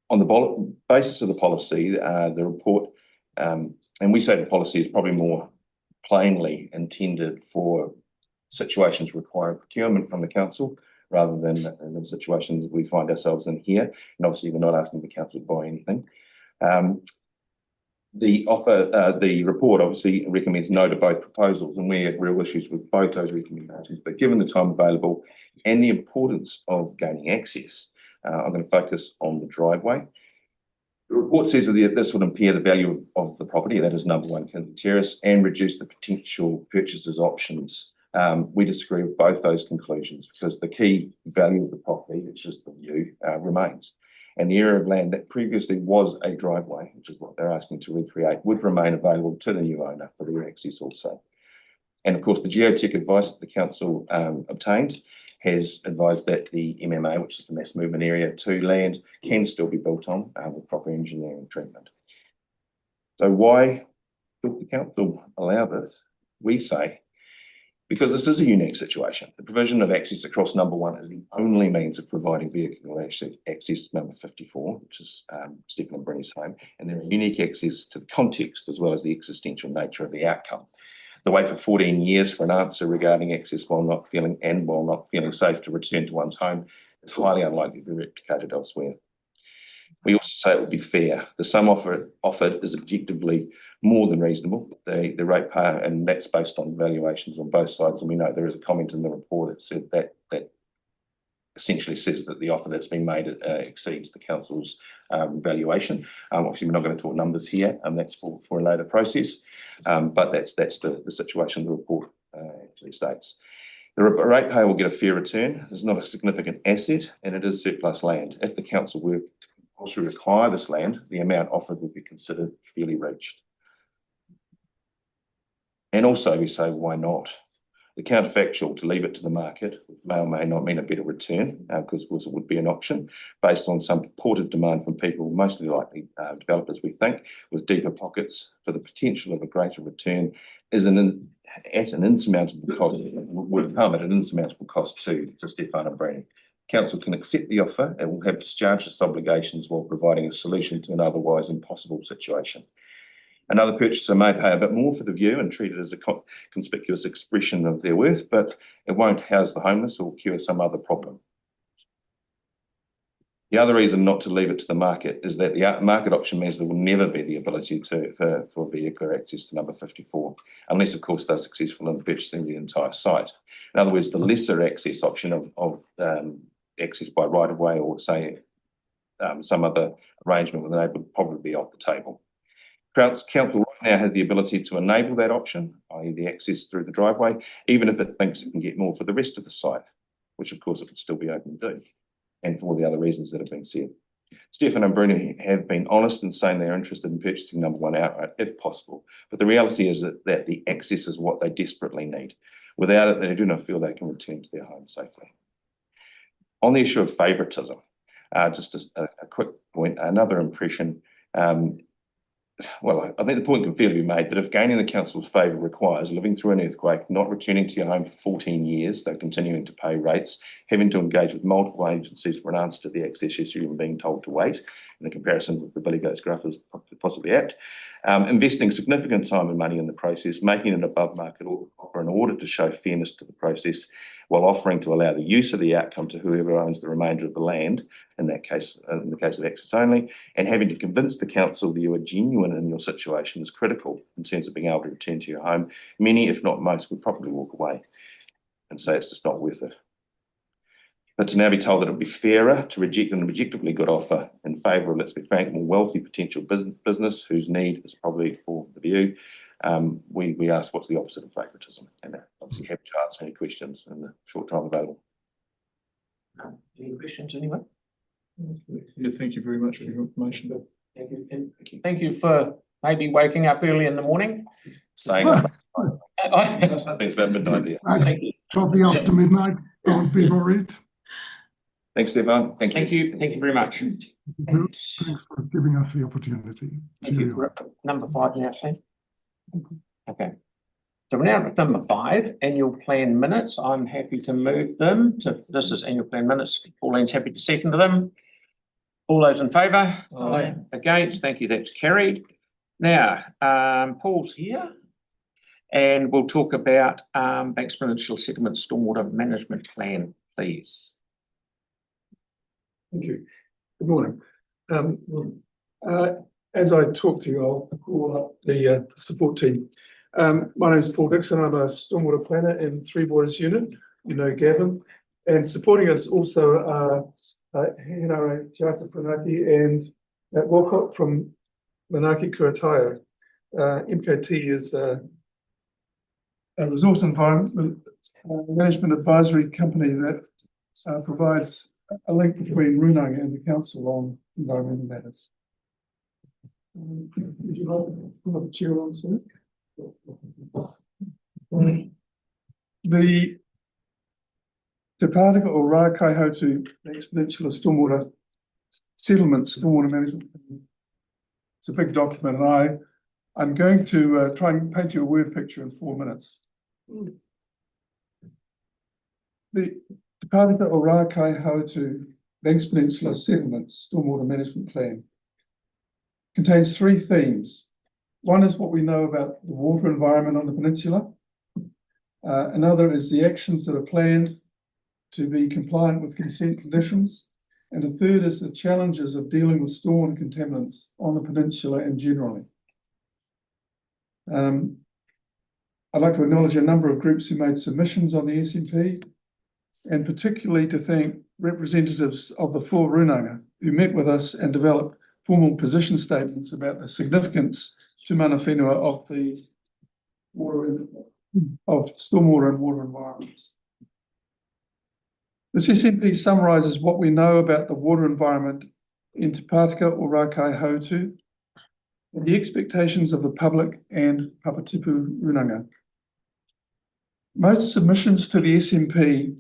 On the basis of the policy, the report, and we say the policy is probably more plainly intended for situations requiring procurement from the council, rather than the situations we find ourselves in here. And obviously, we're not asking the council to buy anything. The report obviously recommends no to both proposals, and we have real issues with both those recommendations. But given the time available and the importance of gaining access, I'm going to focus on the driveway. The report says that this would impair the value of the property, that is number 1 Kinley Terrace, and reduce the potential purchasers' options. We disagree with both those conclusions because the key value of the property, which is the view, remains. And the area of land that previously was a driveway, which is what they're asking to recreate, would remain available to the new owner for their access also. And of course, the geotech advice that the council obtained has advised that the MMA, which is the mass movement area to land, can still be built on with proper engineering treatment. So why would the council allow this? We say, because this is a unique situation. The provision of access across number 1 is the only means of providing vehicle access to number 54, which is Stephen and Brenny's home, and there are unique access to the context as well as the existential nature of the outcome. The wait for 14 years for an answer regarding access while not feeling safe to return to one's home is highly unlikely to be replicated elsewhere. We also say it would be fair. The sum offered is objectively more than reasonable. The ratepayer, and that's based on valuations on both sides. And we know there is a comment in the report that said that essentially says that the offer that's been made exceeds the council's valuation. Obviously, we're not going to talk numbers here, and that's for a later process. But that's the situation the report actually states. The ratepayer will get a fair return. It's not a significant asset, and it is surplus land. If the council were to also require this land, the amount offered would be considered fairly reached. And also we say, why not? The counterfactual to leave it to the market may or may not mean a better return, because of course it would be an option based on some purported demand from people, mostly likely developers, we think, with deeper pockets for the potential of a greater return is at an insurmountable cost, would come at an insurmountable cost to Stefan and Brenny. Council can accept the offer and will have discharged its obligations while providing a solution to an otherwise impossible situation. Another purchaser may pay a bit more for the view and treat it as a conspicuous expression of their worth, but it won't house the homeless or cure some other problem. The other reason not to leave it to the market is that the market option means there will never be the ability for vehicular access to number 54, unless, of course, they're successful in purchasing the entire site. In other words, the lesser access option of access by right-of-way or, say, some other arrangement with a neighbour would probably be off the table. Council right now has the ability to enable that option, i.e. the access through the driveway, even if it thinks it can get more for the rest of the site, which of course it would still be open to do, and for all the other reasons that have been said. Stefan and Bruno have been honest in saying they're interested in purchasing number 1 outright if possible, but the reality is that the access is what they desperately need. Without it, they do not feel they can return to their home safely. On the issue of favouritism, just a quick point, another impression. Well, I think the point can fairly be made that if gaining the council's favour requires living through an earthquake, not returning to your home for 14 years, though continuing to pay rates, having to engage with multiple agencies for an answer to the access issue and being told to wait, in the comparison with the Billy Goats Gruff is possibly apt, investing significant time and money in the process, making an above market offer in order to show fairness to the process, while offering to allow the use of the outcome to whoever owns the remainder of the land, in that case, in the case of access only, and having to convince the council that you are genuine in your situation is critical in terms of being able to return to your home. Many, if not most, would probably walk away and say it's just not worth it. But to now be told that it would be fairer to reject an objectively good offer in favour of, let's be frank, more wealthy potential business whose need is probably for the view, we ask what's the opposite of favouritism, and obviously happy to answer any questions in the short time available. Any questions, anyone? Yeah, thank you very much for your information, Bill. Thank you. And thank you for maybe waking up early in the morning. Staying up. Thank I think it's about midnight, yeah. you. Probably after midnight, don't be worried. Thanks, Stefan. Thank you. Thank you. Thank you very much. Thanks for giving us the opportunity. Thank you. Cheerio. Number 5 now, please. Okay. So we're now at number 5, annual plan minutes. I'm happy to move them to, this is annual plan minutes. Pauline's happy to second them. All those in favour? Aye. Against? Thank you, that's carried. Now, Paul's here. And we'll talk about Banks Peninsula Settlement Stormwater Management Plan, please. Thank you. Good morning. As I talk to you, I'll call up the support team. My name is Paul Dixon. I'm a stormwater planner in Three Waters Unit. You know Gavin. And supporting us also are Henare Jasa Pranaki and Walcott from Manaki Kurataya. MKT is a resource environment management advisory company that provides a link between Runanga and the council on environmental matters. Would you like to pull up a chair on, sir? The Te Pātaka o Rā Kaihautū Banks Peninsula Stormwater Settlement Stormwater Management. It's a big document, and I'm going to try and paint you a word picture in 4 minutes. The Te Pātaka o Rā Kaihautū Banks Peninsula Settlement Stormwater Management Plan contains 3 themes. One is what we know about the water environment on the peninsula. Another is the actions that are planned to be compliant with consent conditions. And the third is the challenges of dealing with storm contaminants on the peninsula and generally. I'd like to acknowledge a number of groups who made submissions on the SMP, and particularly to thank representatives of the 4 Runanga who met with us and developed formal position statements about the significance to mana whenua of the water of stormwater and water environments. This SMP summarises what we know about the water environment in Te Pātaka o Rā Kaihautū and the expectations of the public and Papatipu Runanga. Most submissions to the SMP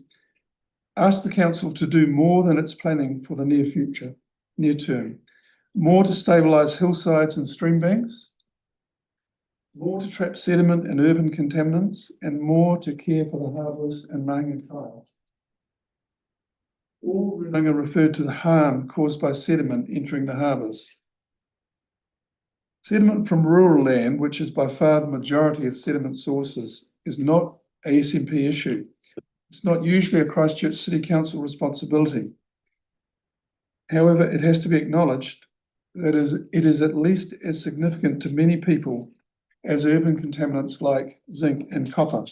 ask the council to do more than it's planning for the near term. More to stabilise hillsides and stream banks, more to trap sediment and urban contaminants, and more to care for the harbours and maunga kaiā. All Runanga referred to the harm caused by sediment entering the harbours. Sediment from rural land, which is by far the majority of sediment sources, is not a SMP issue. It's not usually a Christchurch City Council responsibility. However, it has to be acknowledged that it is at least as significant to many people as urban contaminants like zinc and copper.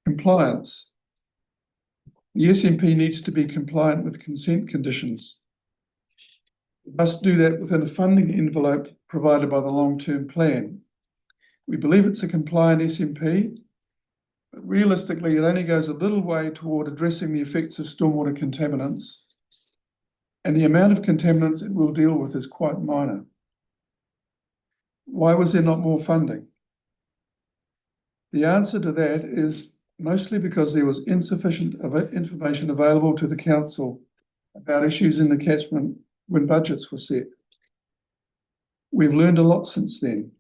Compliance. The SMP needs to be compliant with consent conditions. It must do that within a funding envelope provided by the long-term plan. We believe it's a compliant SMP, but realistically it only goes a little way toward addressing the effects of stormwater contaminants, and the amount of contaminants it will deal with is quite minor. Why was there not more funding? The answer to that is mostly because there was insufficient information available to the council about issues in the catchment when budgets were set. We've learned a lot since then.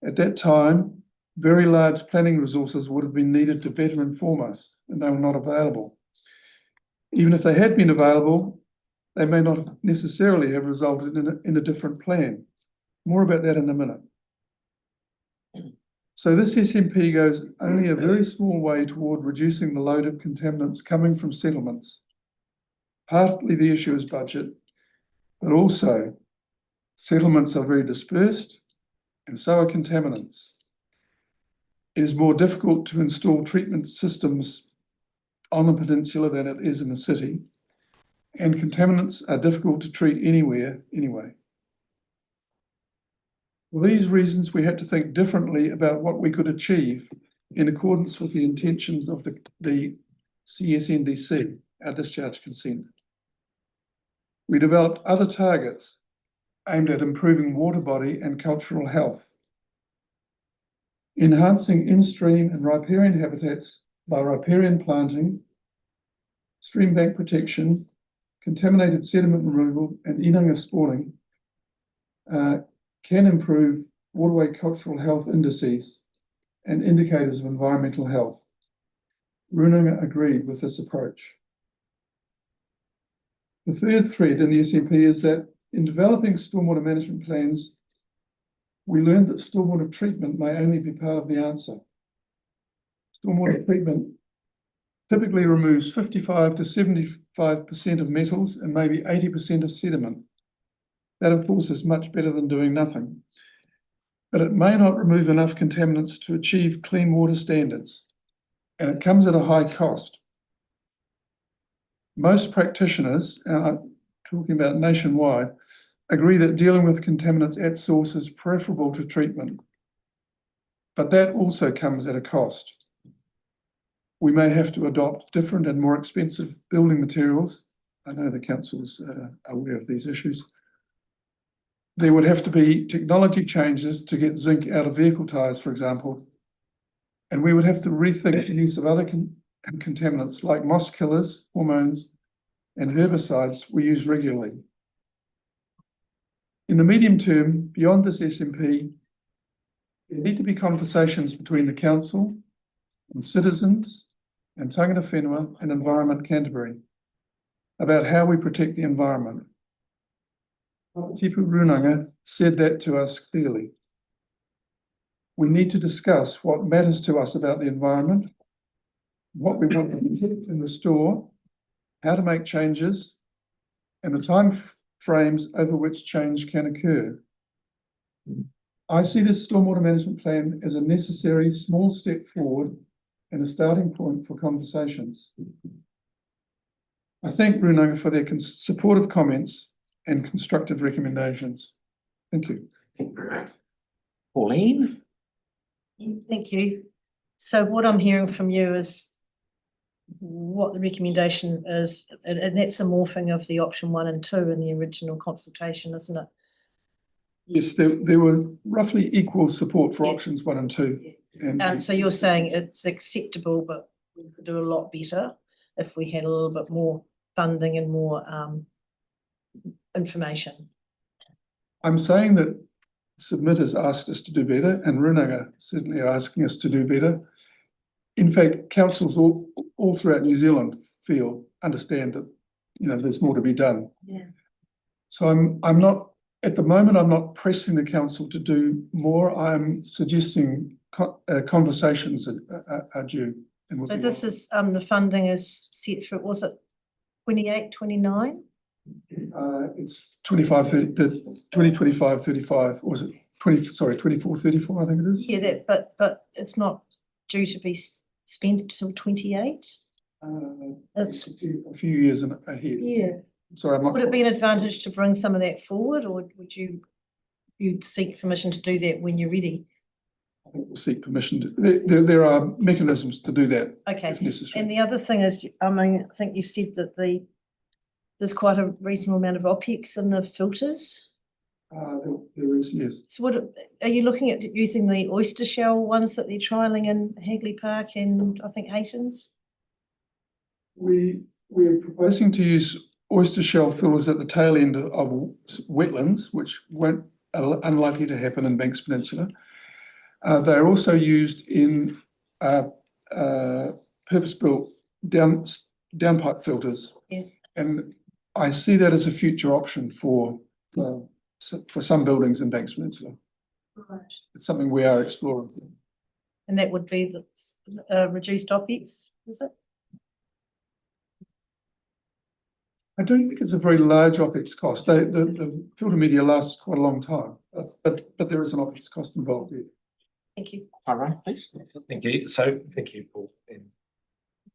At that time, very large planning resources would have been needed to better inform us, and they were not available. Even if they had been available, they may not necessarily have resulted in a different plan. More about that in a minute. So this SMP goes only a very small way toward reducing the load of contaminants coming from settlements. Partly the issue is budget, but also settlements are very dispersed and so are contaminants. It is more difficult to install treatment systems on the peninsula than it is in the city, and contaminants are difficult to treat anywhere anyway. For these reasons, we had to think differently about what we could achieve in accordance with the intentions of the CSNDC, our discharge consent. We developed other targets aimed at improving water body and cultural health, enhancing in-stream and riparian habitats by riparian planting, stream bank protection, contaminated sediment removal, and inanga spawning can improve waterway cultural health indices and indicators of environmental health. Runanga agreed with this approach. The third thread in the SMP is that in developing stormwater management plans, we learned that stormwater treatment may only be part of the answer. Stormwater treatment typically removes 55 to 75% of metals and maybe 80% of sediment. That, of course, is much better than doing nothing. But it may not remove enough contaminants to achieve clean water standards, and it comes at a high cost. Most practitioners, and I'm talking about nationwide, agree that dealing with contaminants at source is preferable to treatment, but that also comes at a cost. We may have to adopt different and more expensive building materials. I know the council's aware of these issues. There would have to be technology changes to get zinc out of vehicle tyres, for example, and we would have to rethink the use of other contaminants like moss killers, hormones, and herbicides we use regularly. In the medium term, beyond this SMP, there need to be conversations between the council and citizens and Tangata Whenua and Environment Canterbury about how we protect the environment. Tipu Runanga said that to us clearly. We need to discuss what matters to us about the environment, what we want to protect and restore, how to make changes, and the time frames over which change can occur. I see this stormwater management plan as a necessary small step forward and a starting point for conversations. I thank Runanga for their supportive comments and constructive recommendations. Thank you. Pauline? Thank you. So what I'm hearing from you is what the recommendation is, and that's a morphing of the option 1 and 2 in the original consultation, isn't it? Yes, there were roughly equal support for options 1 and 2. And so you're saying it's acceptable, but we could do a lot better if we had a little bit more funding and more information. I'm saying that submitters asked us to do better, and Runanga certainly are asking us to do better. In fact, councils all throughout New Zealand understand that, you know, there's more to be done. Yeah. So I'm not, at the moment, I'm not pressing the council to do more. I'm suggesting conversations are due. So this is, the funding is set for, was it 28, 29? It's 2025, 35, or was it 24, 34, I think it is. Yeah, but it's not due to be spent until 28? It's a few years ahead. Yeah. Sorry, I'm not. Would it be an advantage to bring some of that forward, or would you'd seek permission to do that when you're ready? I think we'll seek permission. There are mechanisms to do that. Okay. If necessary. And the other thing is, I mean, I think you said that there's quite a reasonable amount of OPEX in the filters. There is, yes. So are you looking at using the oyster shell ones that they're trialling in Hagley Park and I think Haytons? We're proposing to use oyster shell filters at the tail end of wetlands, which won't unlikely to happen in Banks Peninsula. They're also used in purpose-built downpipe filters. Yeah. And I see that as a future option for some buildings in Banks Peninsula. Right. It's something we are exploring. And that would be the reduced OPEX, is it? I don't think it's a very large OPEX cost. The filter media lasts quite a long time, but there is an OPEX cost involved here. Thank you. All right, please. Thank you. So thank you, Paul, and the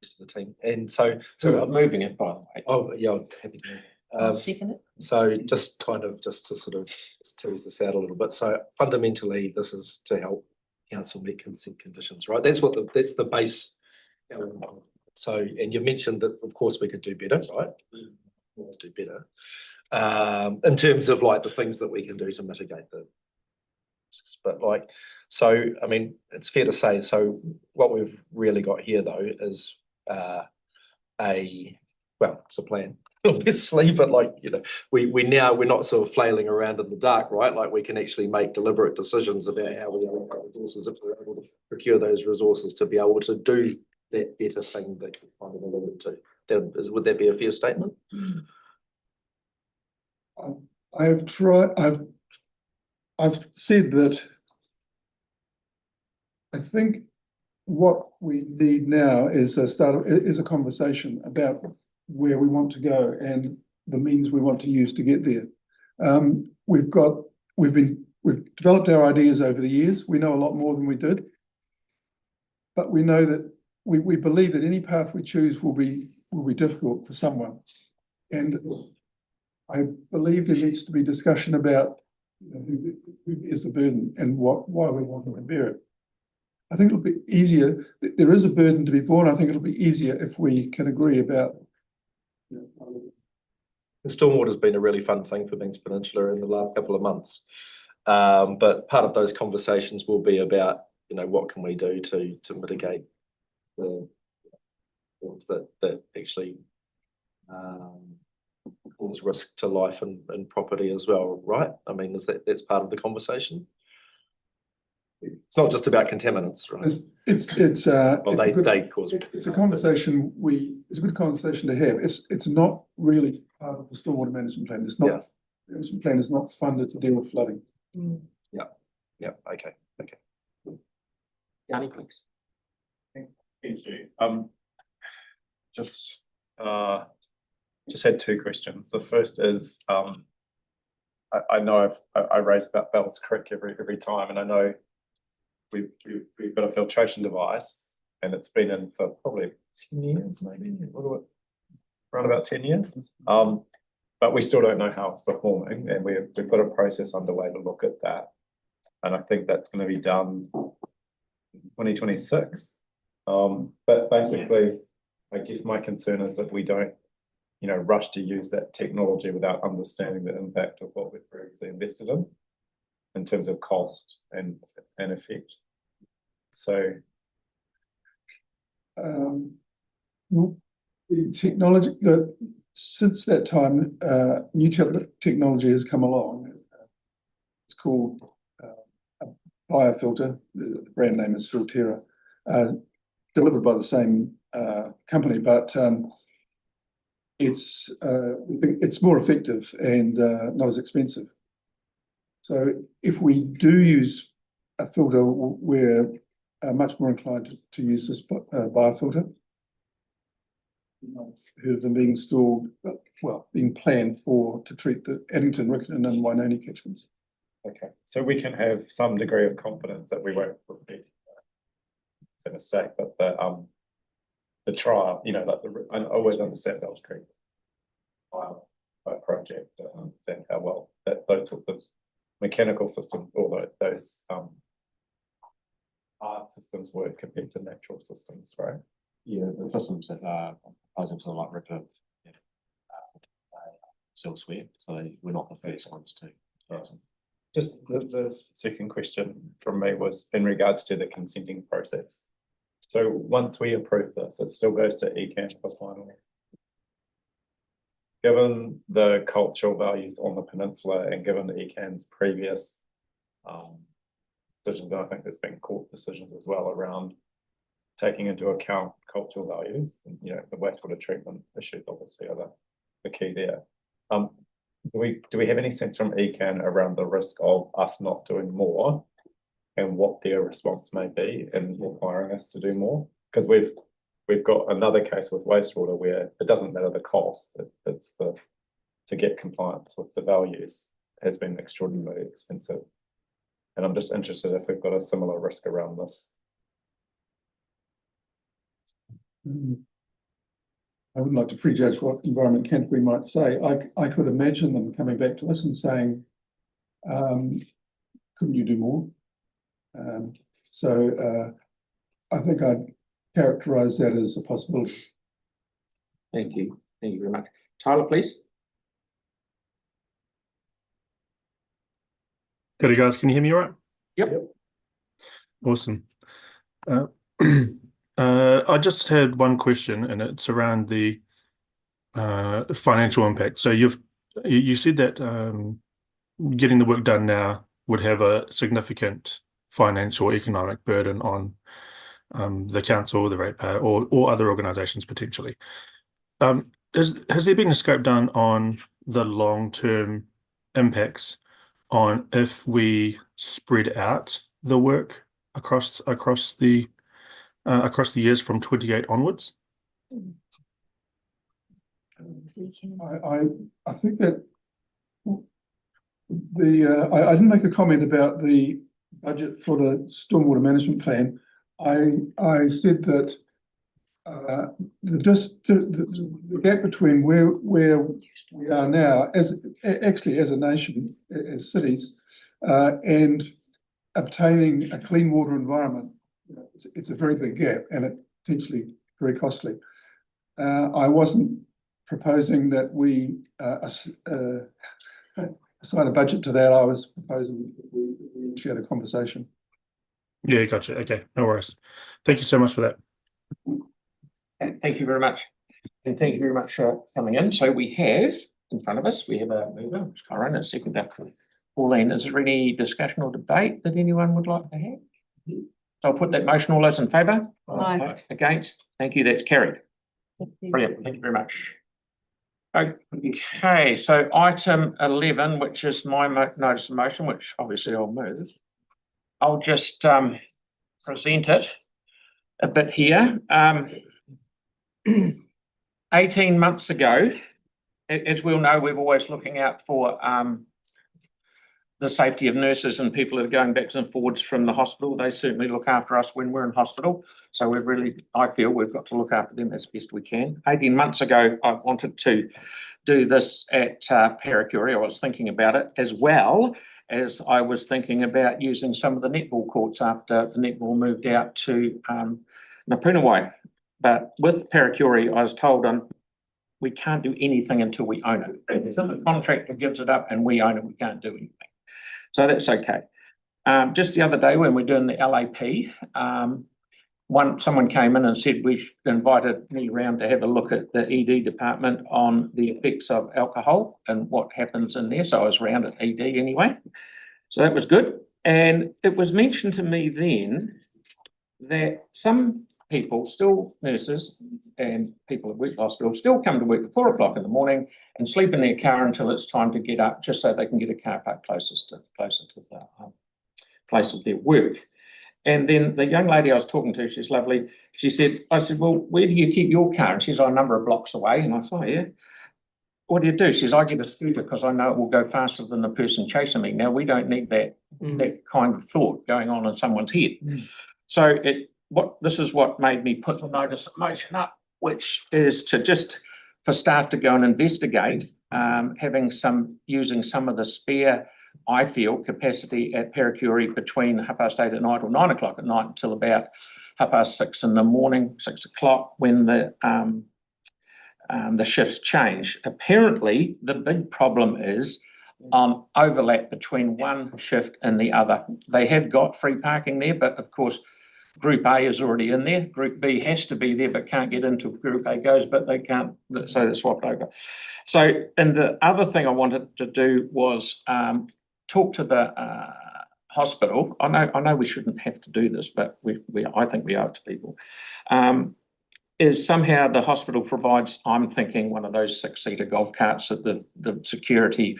rest of the team. And so I'm moving it, by the way. Oh yeah, I'm happy to. I'll second it. So just to sort of tease this out a little bit. So fundamentally, this is to help council meet consent conditions, right? That's the base element of So, and you mentioned that, of course, we could do better, right? Always do better. In terms of like the things that we can do to mitigate the. But like, so, I mean, it's fair to say, so what we've really got here though is it's a plan, obviously, but like, you know, we're not sort of flailing around in the dark, right? Like we can actually make deliberate decisions about how we allocate resources if we're able to procure those resources to be able to do that better thing that you kind of alluded to. Would that be a fair statement? I've said that I think what we need now is a conversation about where we want to go and the means we want to use to get there. We've developed our ideas over the years. We know a lot more than we did, but we know that we believe that any path we choose will be difficult for someone. And I believe there needs to be discussion about who is the burden and why we want to bear it. I think it'll be easier. There is a burden to be borne. I think it'll be easier if we can agree about. The stormwater has been a really fun thing for Banks Peninsula in the last couple of months. But part of those conversations will be about, you know, what can we do to mitigate the things that actually cause risk to life and property as well, right? I mean, that's part of the conversation? It's not just about contaminants, right? It's a conversation it's a good conversation to have. It's not really part of the stormwater management plan. It's not. The management plan is not funded to deal with flooding. Yeah. Okay. Yanni, please. Thank you. Just had two questions. The first is, I know I raise about Bells Creek every time, and I know we've got a filtration device, and it's been in for probably 10 years, maybe around about 10 years. But we still don't know how it's performing, and we've got a process underway to look at that, and I think that's going to be done in 2026. But basically, I guess my concern is that we don't, you know, rush to use that technology without understanding the impact of what we've previously invested in terms of cost and effect. So the technology since that time, new technology has come along. It's called a biofilter. The brand name is Filterra, delivered by the same company, but it's more effective and not as expensive. So if we do use a filter, we're much more inclined to use this biofilter. I've heard of them being installed, being planned to treat the Addington, Riccarton and Wainoni catchments. Okay, so we can have some degree of confidence that we won't repeat a mistake, but the trial, you know, like I always understand Bells Creek project, understand how well those sorts of mechanical systems, or those art systems work compared to natural systems, right? Yeah, the systems that are proposing to like Ripper elsewhere, so we're not the first ones to. Just the second question from me was in regards to the consenting process. So once we approve this, it still goes to ECAN for final. Given the cultural values on the peninsula and given ECAN's previous decisions, I think there's been court decisions as well around taking into account cultural values, and you know, the wastewater treatment issues obviously are the key there. Do we have any sense from ECAN around the risk of us not doing more and what their response may be in requiring us to do more? Because we've got another case with wastewater where it doesn't matter the cost, it's to get compliance with the values has been extraordinarily expensive. And I'm just interested if we've got a similar risk around this. I wouldn't like to prejudge what Environment Canterbury might say. I could imagine them coming back to us and saying, couldn't you do more? I think characterise that as a possibility. Thank you very much. Tyler, please. Good guys, can you hear me all right? Yep. Awesome. I just had one question, and it's around the financial impact. So you said that getting the work done now would have a significant financial economic burden on the council, the ratepayer, or other organisations potentially. Has there been a scope done on the long-term impacts on if we spread out the work across the years from 28 onwards? I think that I didn't make a comment about the budget for the stormwater management plan. I said that the gap between where we are now as a nation, as cities, and obtaining a clean water environment, it's a very big gap, and it's potentially very costly. I wasn't proposing that we assign a budget to that. I was proposing that we initiate a conversation. Yeah, gotcha. Okay, no worries. Thank you so much for that. Thank you very much. And thank you very much for coming in. So we have in front of us, we have a mover, which is Karen, a second up for Pauline. Is there any discussion or debate that anyone would like to have? So I'll put that motion. All those in favour? Aye. Against? Thank you. That's carried. Brilliant. Thank you very much. Okay, so item 11, which is my notice of motion, which obviously I'll move. I'll just present it a bit here. 18 months ago, as we all know, we're always looking out for the safety of nurses and people that are going backwards and forwards from the hospital. They certainly look after us when we're in hospital. So we've really, I feel we've got to look after them as best we can. 18 months ago, I wanted to do this at Paracury. I was thinking about it, as well as I was thinking about using some of the netball courts after the netball moved out to Napunawai. But with Paracury, I was told we can't do anything until we own it. Until the contractor gives it up and we own it, we can't do anything. So that's okay. Just the other day when we're doing the LAP, someone came in and said we invited me around to have a look at the ED department on the effects of alcohol and what happens in there. So I was around at ED anyway. So that was good. And it was mentioned to me then that some people, still nurses and people at work hospital, still come to work at 4 o'clock in the morning and sleep in their car until it's time to get up, just so they can get a car park closer to the place of their work. And then the young lady I was talking to, she's lovely. I said, well, where do you keep your car? And she's a number of blocks away. And I thought, yeah. What do you do? She says, I get a scooter because I know it will go faster than the person chasing me. Now, we don't need that kind of thought going on in someone's head. So this is what made me put the notice of motion up, which is to just for staff to go and investigate using some of the spare, I feel, capacity at Paracury between 8:30 at night or 9 o'clock at night until about 6:30 in the morning, 6 o'clock, when the shifts change. Apparently, the big problem is overlap between one shift and the other. They have got free parking there, but of course, Group A is already in there. Group B has to be there, but can't get into Group A goes, but they can't, so they're swapped over. So, and the other thing I wanted to do was talk to the hospital. I know we shouldn't have to do this, but I think we owe it to people. Is somehow the hospital provides, I'm thinking, one of those 6-seater golf carts that the security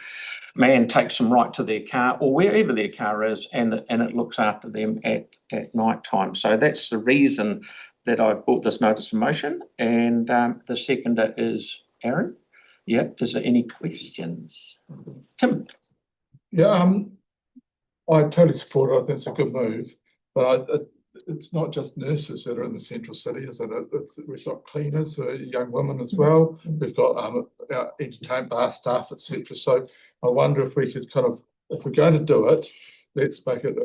man takes them right to their car or wherever their car is, and it looks after them at night time. So that's the reason that I've brought this notice of motion. And the seconder is Aaron. Yeah, is there any questions? Tim? Yeah, I totally support it. I think it's a good move, but it's not just nurses that are in the central city, is it? We've got cleaners, young women as well. We've got entertainment bar staff, etc. So I wonder if we could if we're going to do it, let's make it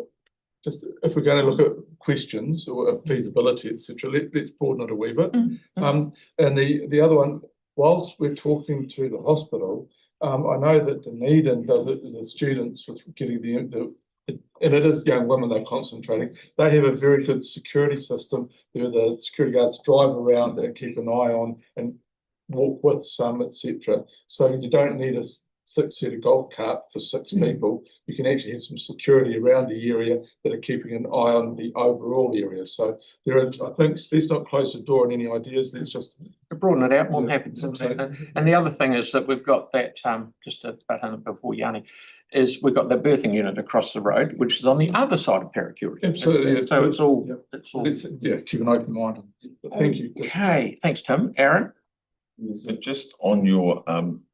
just if we're going to look at questions or feasibility, etc., let's broaden it a wee bit. And the other one, whilst we're talking to the hospital, I know that Dunedin does it, the students with getting and it is young women they're concentrating. They have a very good security system. The security guards drive around and keep an eye on and walk with some, etc. So you don't need a 6-seater golf cart for 6 people. You can actually have some security around the area that are keeping an eye on the overall area. So there are, I think, let's not close the door on any ideas. Let's just broaden it out. More than happy to do that. And the other thing is that we've got that just a button before Yanni, is we've got the birthing unit across the road, which is on the other side of Paracury. absolutely. So it's all Let's, keep an open mind. Thank you. okay. Thanks, Tim. Aaron. So just on your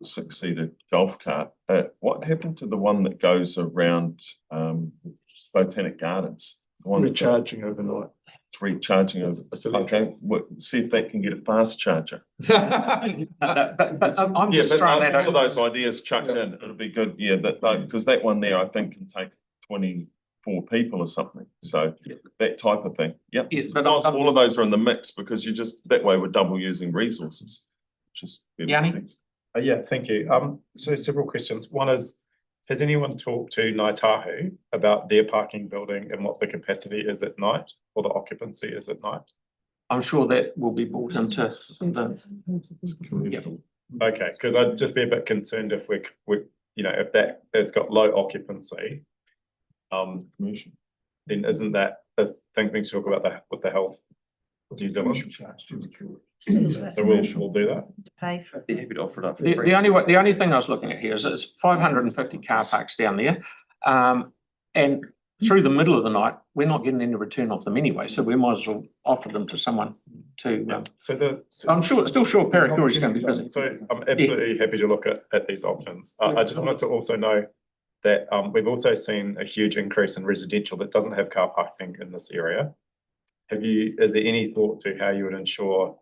6-seater golf cart, what happened to the one that goes around Botanic Gardens? The one that's Recharging overnight. It's recharging over. Okay, see if that can get a fast charger. But I'm just throwing that all out. of those ideas chucked in, it'll be good. Yeah, because that one there, I think, can take 24 people or something. So that type of thing. Yep. Yeah, but all of those are in the mix because you just that way we're double using resources. Just Yanni? Yeah, thank you. So several questions. One is, has anyone talked to Ngāi Tahu about their parking building and what the capacity is at night or the occupancy is at night? I'm sure that will be brought into the. Yep. Okay, because I'd just be a bit concerned if we if it's got low occupancy, then isn't that a thing we should talk about with the health New Zealand? So we'll do that. Pay for it. They're happy to offer it up for The free. only thing I was looking at here is it's 550 car parks down there. And through the middle of the night, we're not getting any return off them anyway, so we might as well offer them to someone to. I'm still sure Paracury is going to be busy. So I'm absolutely happy to look at these options. I just wanted to also know that we've also seen a huge increase in residential that doesn't have car parking in this area. Is there any thought to how you would ensure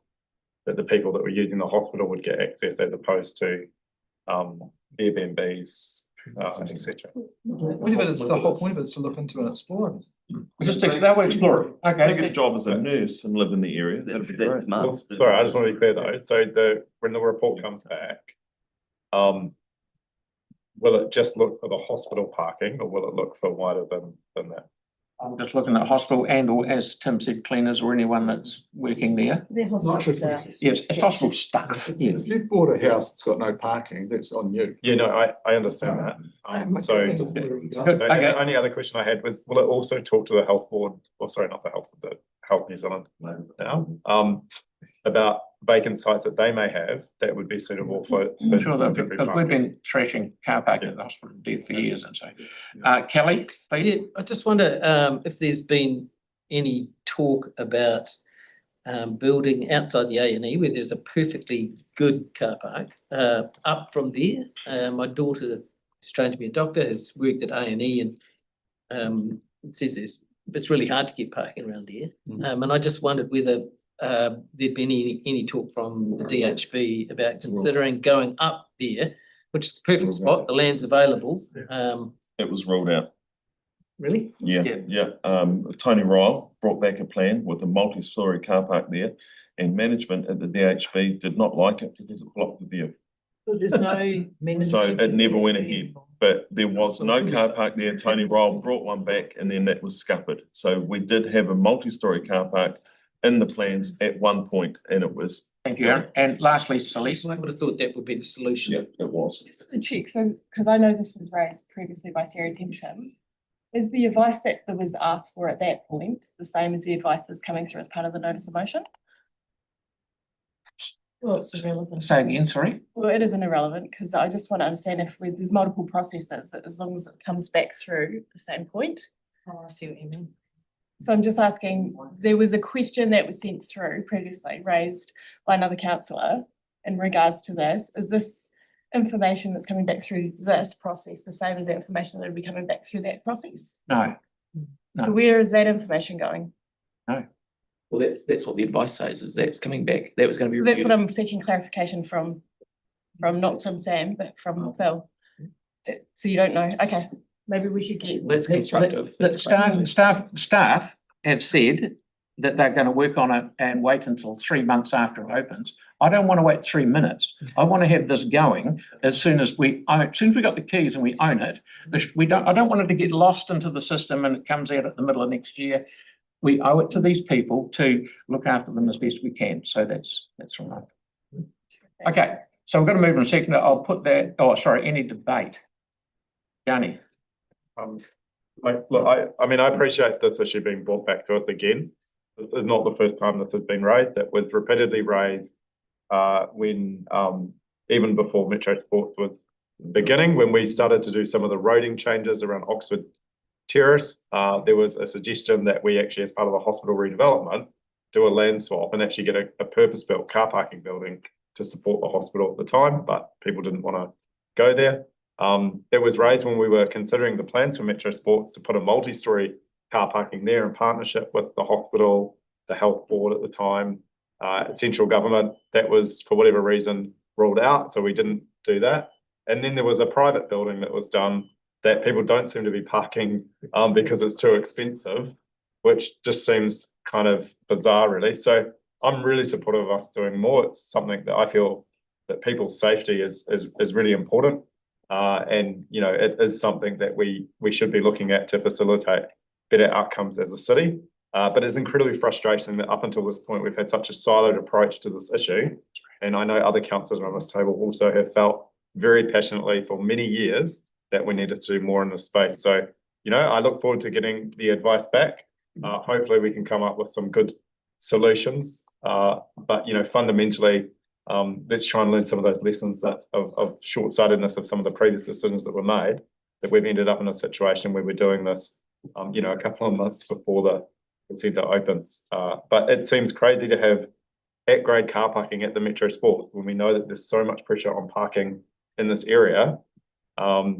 that the people that were using the hospital would get access as opposed to Airbnbs, etc.? The whole point of it is to look into and explore it. That will explore it. Okay. Take a job as a nurse and live in the area. That'd be great. Well, sorry, I just want to be clear though. So when the report comes back, will it just look for the hospital parking or will it look for wider than that? I'm just looking at hospital and or as Tim said, cleaners or anyone that's working there. They're hospital staff. Yes, it's hospital staff. Yes. If you've bought a house that's got no parking, that's on you. Yeah, no, I understand that. The only other question I had was, will it also talk to the health board, or sorry, not the health, the Health New Zealand now, about vacant sites that they may have that would be suitable for. Sure, because we've been trashing car parking at the hospital for years and so. Kelly, please. Yeah, I just wonder if there's been any talk about building outside the A&E where there's a perfectly good car park up from there. My daughter is trained to be a doctor, has worked at A&E and says it's really hard to get parking around there. And I just wondered whether there'd been any talk from the DHB about considering going up there, which is a perfect spot, the land's available. It was ruled out. Really? Yeah. Tony Ryle brought back a plan with a multi-storey car park there, and management at the DHB did not like it because it blocked the view. There's no So it never went ahead, but there was no car park there. Tony Ryle brought one back and then that was scuppered. So we did have a multi-storey car park in the plans at one point and it was. Thank you, Aaron. And lastly, Celeste. I would have thought that would be the solution. Yeah, it was. Just want to check, so, because I know this was raised previously by Sarah Tempton, is the advice that was asked for at that point the same as the advice that's coming through as part of the notice of motion? Well, it's irrelevant. Say again, sorry. Well, it isn't irrelevant because I just want to understand if there's multiple processes, as long as it comes back through the same point. Oh, I see what you mean. So I'm just asking, there was a question that was sent through previously raised by another councillor in regards to this. Is this information that's coming back through this process the same as the information that would be coming back through that process? No. So where is that information going? No. Well, that's what the advice says, is that's coming back. That was going to be That's reviewed. what I'm seeking clarification from not from Sam, but from Phil. So you don't know, okay. maybe we could get. That's constructive. The staff have said that they're going to work on it and wait until 3 months after it opens. I don't want to wait 3 minutes. I want to have this going as soon as we got the keys and we own it. I don't want it to get lost into the system and it comes out at the middle of next year. We owe it to these people to look after them as best we can. So that's right. Okay, so we're going to move in a second. I'll put that, any debate. Yanni. Look, I mean, I appreciate this issue being brought back to us again. It's not the first time this has been raised. It was repeatedly raised when even before Metro Sports was beginning, when we started to do some of the roading changes around Oxford Terrace. There was a suggestion that we actually, as part of the hospital redevelopment, do a land swap and actually get a purpose-built car parking building to support the hospital at the time, but people didn't want to go there. It was raised when we were considering the plans for Metro Sports to put a multi-storey car parking there in partnership with the hospital, the health board at the time, central government. That was, for whatever reason, ruled out, so we didn't do that. And then there was a private building that was done that people don't seem to be parking because it's too expensive, which just seems kind of bizarre, really. So I'm really supportive of us doing more. It's something that I feel that people's safety is really important. And, you know, it is something that we should be looking at to facilitate better outcomes as a city. But it's incredibly frustrating that up until this point, we've had such a siloed approach to this issue. And I know other councillors around this table also have felt very passionately for many years that we needed to do more in this space. So, you know, I look forward to getting the advice back. Hopefully we can come up with some good solutions. But, you know, fundamentally, let's try and learn some of those lessons that of short-sightedness of some of the previous decisions that were made, that we've ended up in a situation where we're doing this, you know, a couple of months before the centre opens. But it seems crazy to have at-grade car parking at the Metro Sport when we know that there's so much pressure on parking in this area.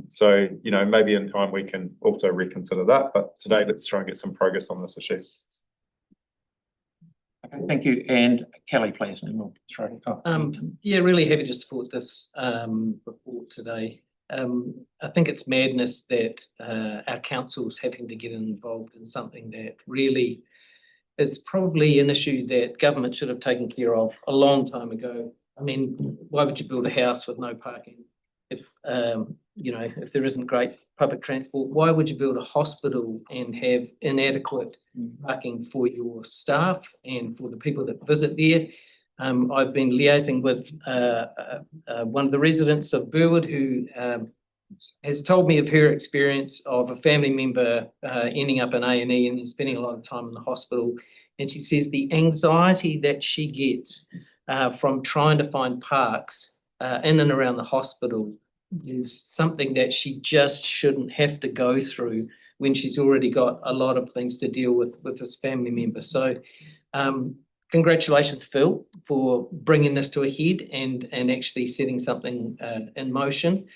So, you know, maybe in time we can also reconsider that. But today, let's try and get some progress on this issue. Okay, thank you. And Kelly, please. And we'll throw it up. Yeah, really happy to support this report today. I think it's madness that our council's having to get involved in something that really is probably an issue that government should have taken care of a long time ago. I mean, why would you build a house with no parking? If you know, if there isn't great public transport, why would you build a hospital and have inadequate parking for your staff and for the people that visit there? I've been liaising with one of the residents of Burwood who has told me of her experience of a family member ending up in A&E and spending a lot of time in the hospital. And she says the anxiety that she gets from trying to find parks in and around the hospital is something that she just shouldn't have to go through when she's already got a lot of things to deal with this family member. So congratulations, Phil, for bringing this to a head and actually setting something in motion.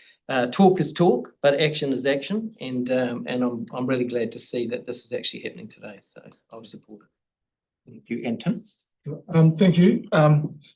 Talk is talk, but action is action. And I'm really glad to see that this is actually happening today. So I'll support it. Thank you, Anton. Thank you.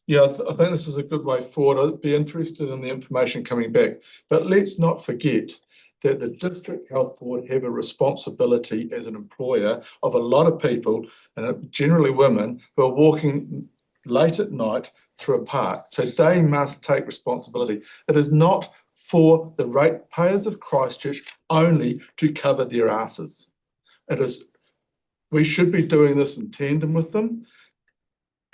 Yeah, I think this is a good way forward. I'd be interested in the information coming back, but let's not forget that the District Health Board have a responsibility as an employer of a lot of people, and generally women, who are walking late at night through a park. So they must take responsibility. It is not for the ratepayers of Christchurch only to cover their asses. It is, we should be doing this in tandem with them.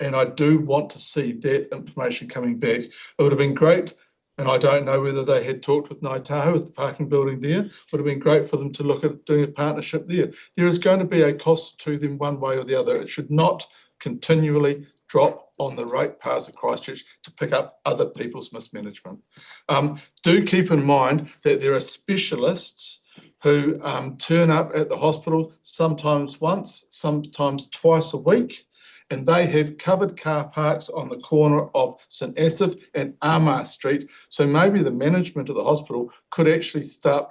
And I do want to see that information coming back. It would have been great, and I don't know whether they had talked with Ngāi Tahu with the parking building there. It would have been great for them to look at doing a partnership there. There is going to be a cost to them one way or the other. It should not continually drop on the ratepayers of Christchurch to pick up other people's mismanagement. Do keep in mind that there are specialists who turn up at the hospital sometimes once, sometimes twice a week, and they have covered car parks on the corner of St Asaph and Armagh Street. So maybe the management of the hospital could actually start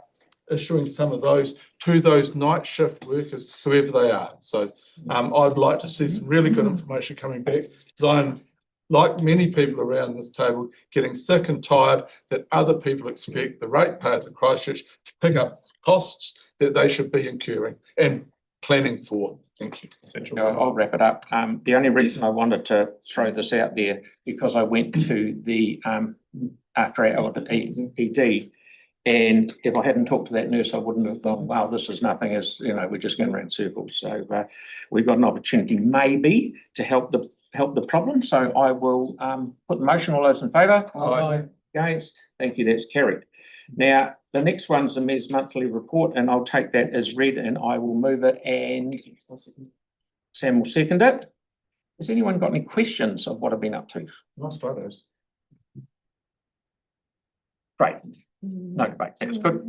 issuing some of those to those night shift workers, whoever they are. So I'd like to see some really good information coming back, because I'm, like many people around this table, getting sick and tired that other people expect the ratepayers of Christchurch to pick up costs that they should be incurring and planning for. Thank you. No, I'll wrap it up. The only reason I wanted to throw this out there, because I went to the, after our ED, and if I hadn't talked to that nurse, I wouldn't have gone, wow, this is nothing, as, you know, we're just going around circles. So we've got an opportunity maybe to help the problem. So I will put the motion. All those in favour? Aye. Against? Thank you, that's carried. Now, the next one's the Mayor's monthly report, and I'll take that as read and I will move it, and Sam will second it. Has anyone got any questions of what I've been up to? Nice photos. Great. No debate, that's good.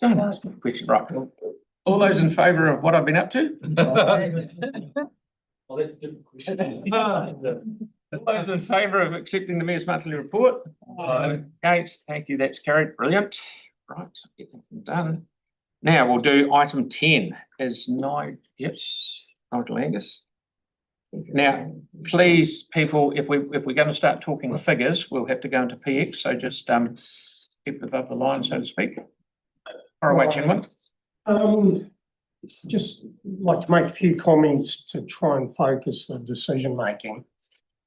Don't ask me a question, right. All those in favour of what I've been up to? Well, that's a different question. All those in favour of accepting the Mayor's monthly report? Against? Thank you, that's carried. Brilliant. Right, so get that done. Now we'll do item 10 is Nigel Angus. Now, please, people, if we're going to start talking figures, we'll have to go into PX, so just keep above the line, so to speak. Far away, gentlemen. Just like to make a few comments to try and focus the decision making.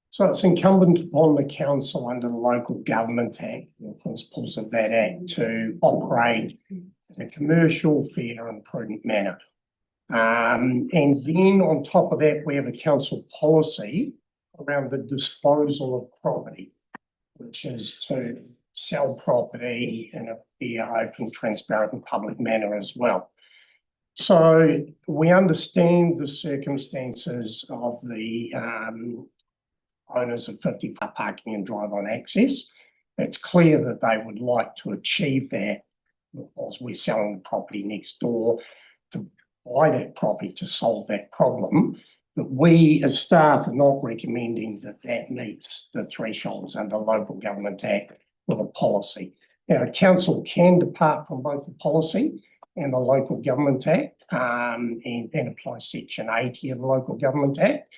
So it's incumbent upon the council under the Local Government Act, the principles of that act, to operate in a commercial, fair and prudent manner. And then on top of that, we have a council policy around the disposal of property, which is to sell property in a fair, open, transparent and public manner as well. So we understand the circumstances of the owners of 55 parking and drive-on access. It's clear that they would like to achieve that because we're selling the property next door to buy that property to solve that problem. But we as staff are not recommending that that meets the thresholds under Local Government Act with a policy. Now, the council can depart from both the policy and the Local Government Act and apply Section 80 of the Local Government Act.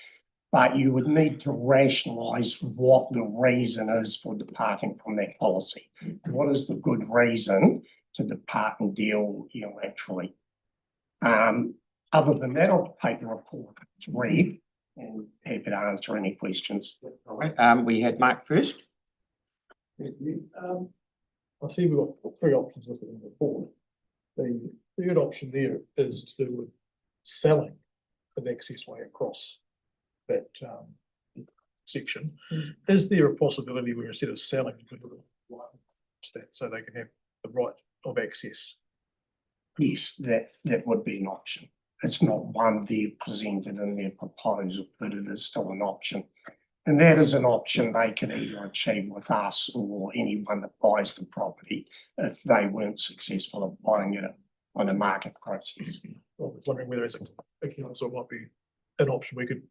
But you would need to rationalise what the reason is for departing from that policy. What is the good reason to depart and deal unilaterally? Other than that, I'll take the report to read and happy to answer any questions. All right, we had Mark first. I see we've got 3 options within the report. The third option there is to do with selling an access way across that section. Is there a possibility where instead of selling, you could look at that so they can have the right of access? Yes, that would be an option. It's not one they've presented in their proposal, but it is still an option. And that is an option they could either achieve with us or anyone that buys the property if they weren't successful at buying it on a market process. I was wondering whether it's a council might be an option we could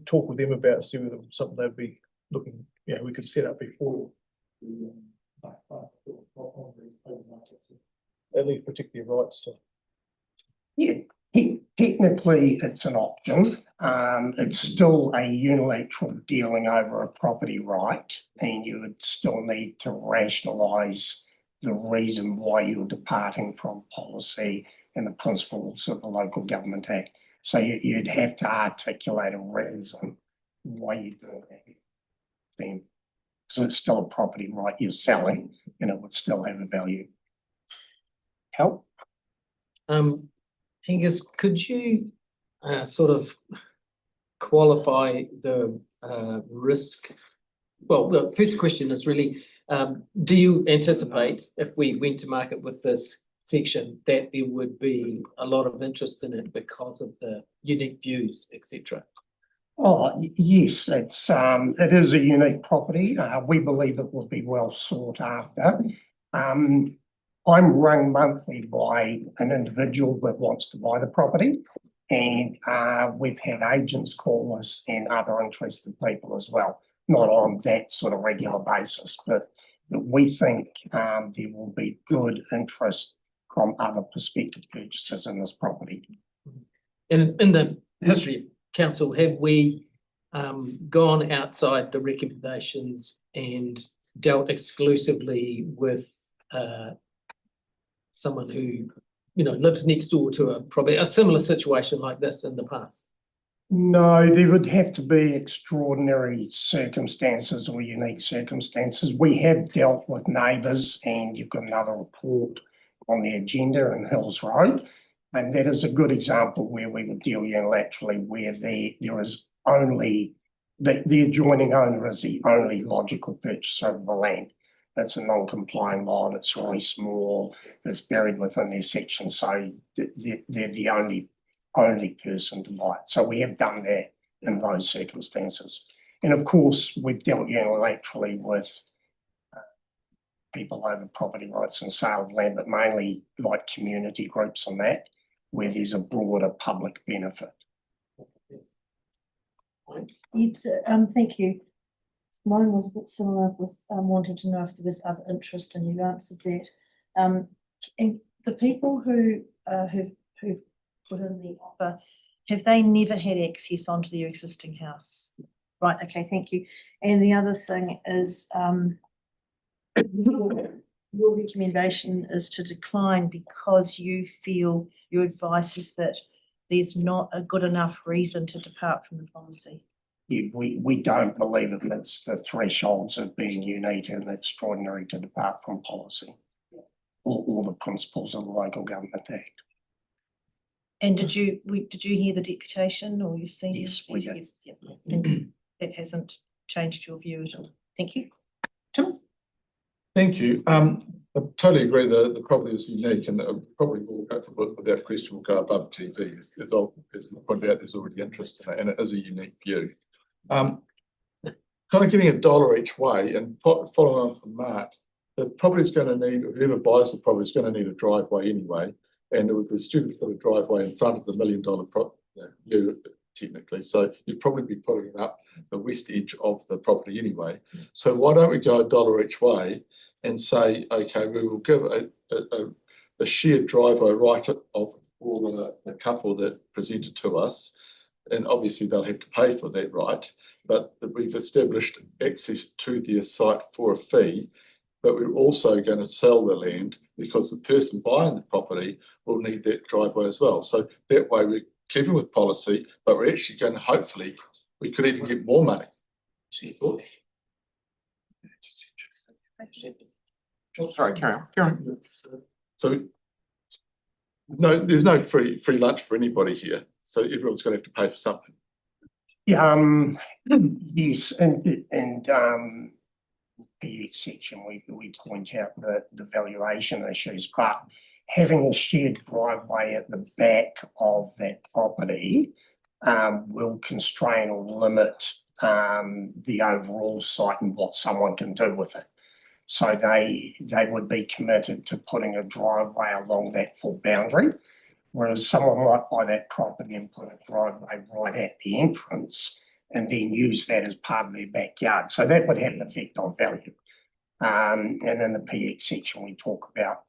talk with them about, see whether something they'd be looking, we could set up before. At least protect their rights to. Yeah, technically it's an option. It's still a unilateral dealing over a property right, and you would still need to rationalise the reason why you're departing from policy and the principles of the Local Government Act. So you'd have to articulate a reason why you're doing that then. So it's still a property right you're selling and it would still have a value. Help? Angus, could you sort of qualify the risk? Well, the first question is really, do you anticipate if we went to market with this section that there would be a lot of interest in it because of the unique views, etc.? Oh, yes, it is a unique property. We believe it will be well sought after. I'm rung monthly by an individual that wants to buy the property, and we've had agents call us and other interested people as well, not on that sort of regular basis, but we think there will be good interest from other prospective purchasers in this property. In the history of council, have we gone outside the recommendations and dealt exclusively with someone who, lives next door to probably a similar situation like this in the past? No, there would have to be extraordinary circumstances or unique circumstances. We have dealt with neighbours, and you've got another report on the agenda in Hills Road. And that is a good example where we would deal unilaterally, where there is only, the adjoining owner is the only logical purchaser of the land. That's a non-complying lot, it's really small, it's buried within their section, so they're the only person to buy it. So we have done that in those circumstances. And of course, we've dealt unilaterally with people over property rights and sale of land, but mainly like community groups and that, where there's a broader public benefit. Thank you. Mine was a bit similar with wanting to know if there was other interest, and you answered that. And the people who put in the offer, have they never had access onto their existing house? Right, okay, thank you. And the other thing is your recommendation is to decline because you feel, your advice is that there's not a good enough reason to depart from the policy. Yeah, we don't believe it meets the thresholds of being unique and extraordinary to depart from policy or the principles of the Local Government Act. And did you hear the deputation, or you've seen? Yes, we did. Yeah, and that hasn't changed your view at all. Thank you. Tim? Thank you. I totally agree the property is unique, and probably will go, without question, will go above TV. As pointed out, there's already interest in it, and it is a unique view. Kind of getting $1 each way, and following on from Mark, the property is going to need, whoever buys the property is going to need a driveway anyway, and it would be stupid to put a driveway in front of the $1 million unit, technically. So you'd probably be putting it up the west edge of the property anyway. So why don't we go $1 each way and say, okay, we will give a shared driveway right of all the couple that presented to us, and obviously they'll have to pay for that right, but that we've established access to their site for a fee, but we're also going to sell the land because the person buying the property will need that driveway as well. So that way we're keeping with policy, but we're actually going to, hopefully, we could even get more money. Sorry, carry on. So no, there's no free lunch for anybody here. So everyone's going to have to pay for something. Yeah, yes, and the section we point out the valuation issues, but having a shared driveway at the back of that property will constrain or limit the overall site and what someone can do with it. So they would be committed to putting a driveway along that full boundary, whereas someone might buy that property and put a driveway right at the entrance and then use that as part of their backyard. So that would have an effect on value. And in the PX section, we talk about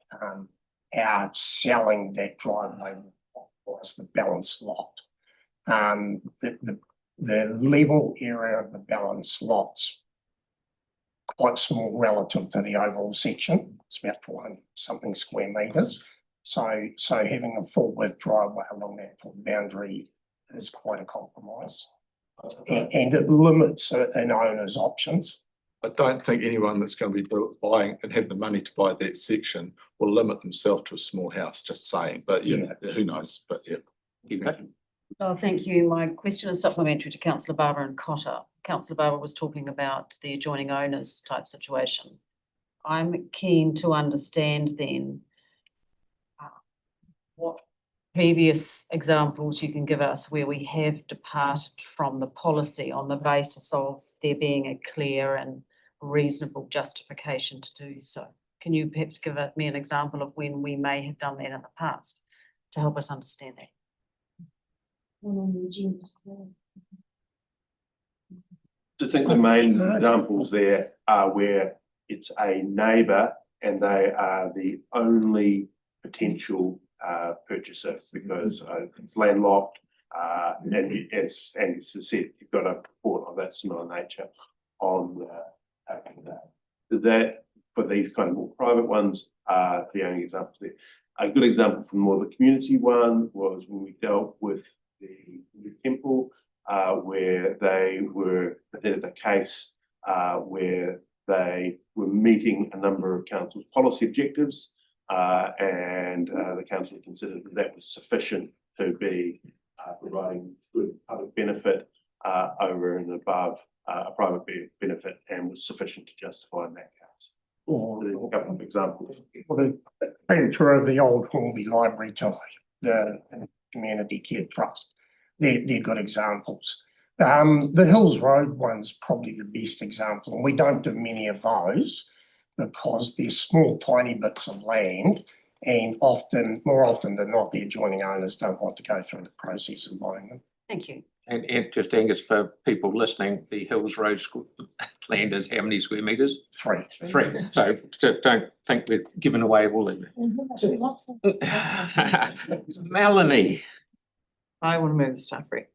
how selling that driveway was the balanced lot. The level area of the balanced lot's quite small relative to the overall section. It's about 400 something square metres. So having a full width driveway along that full boundary is quite a compromise. And it limits an owner's options. I don't think anyone that's going to be buying and have the money to buy that section will limit themselves to a small house, just saying. But yeah, who knows? But yeah. Oh, thank you. My question is supplementary to Councillor Barber and Cotter. Councillor Barber was talking about the adjoining owners type situation. I'm keen to understand then what previous examples you can give us where we have departed from the policy on the basis of there being a clear and reasonable justification to do so. Can you perhaps give me an example of when we may have done that in the past to help us understand that? I think the main examples there are where it's a neighbour and they are the only potential purchaser because it's landlocked and as Andy said, you've got a report of that similar nature on that. for these kind of more private ones are the only examples there. A good example from more the community one was when we dealt with the temple, where they had a case where they were meeting a number of council's policy objectives, and the council considered that was sufficient to be providing good public benefit over and above a private benefit, and was sufficient to justify in that case. There's a couple of examples. Well, the transfer of the old Hornby Library to the Community Care Trust, they're good examples. The Hills Road one's probably the best example, and we don't do many of those because they're small, tiny bits of land, and more often than not, the adjoining owners don't want to go through the process of buying them. Thank you. And just Angus, for people listening, the Hills Road land is how many square metres? 3. 3. So don't think we're giving away all of it. Melanie. I want to move the staff rep.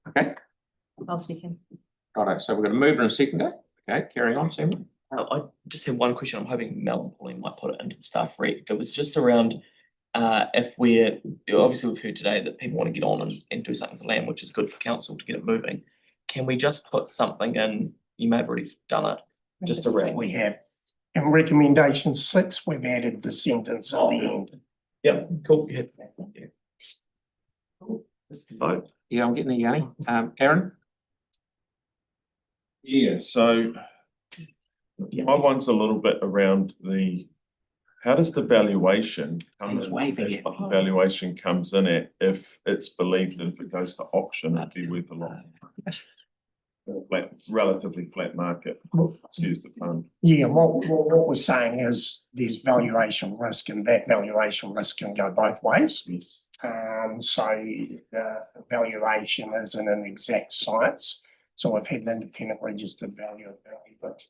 Okay. I'll second. Righto, so we're going to move in a second. Okay, carry on, Sam. I just have one question. I'm hoping Mel and Pauline might put it into the staff rec. It was just around if obviously we've heard today that people want to get on and do something with the land, which is good for council to get it moving. Can we just put something in? You may have already done it. Just around. We have. In recommendation 6, we've added the sentence at the end. Yeah, cool. Yeah. Cool. Let's vote. Yeah, I'm getting a yay. Aaron? Yeah, so my one's a little bit around how does the valuation valuation comes in at if it's believed that if it goes to auction, it'd be worth a lot. Relatively flat market. Excuse the pun. Yeah, what we're saying is there's valuation risk, and that valuation risk can go both ways. Yes. So the valuation isn't an exact science. So I've had an independent registered valuer, but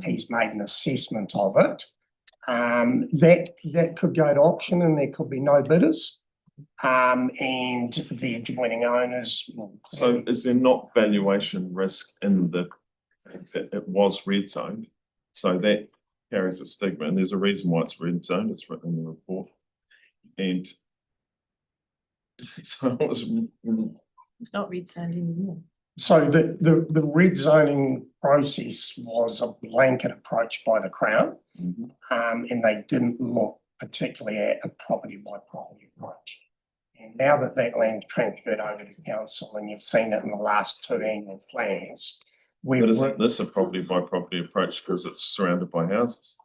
he's made an assessment of it. That could go to auction and there could be no bidders. And the adjoining owners. So is there not valuation risk in the fact that it was red zoned? So that carries a stigma, and there's a reason why it's red zoned. It's written in the report. And so It's not red sand anymore. So the red zoning process was a blanket approach by the Crown, and they didn't look particularly at a property by property approach. And now that land transferred over to council, and you've seen it in the last 2 annual plans. But isn't this a property by property approach because it's surrounded by houses?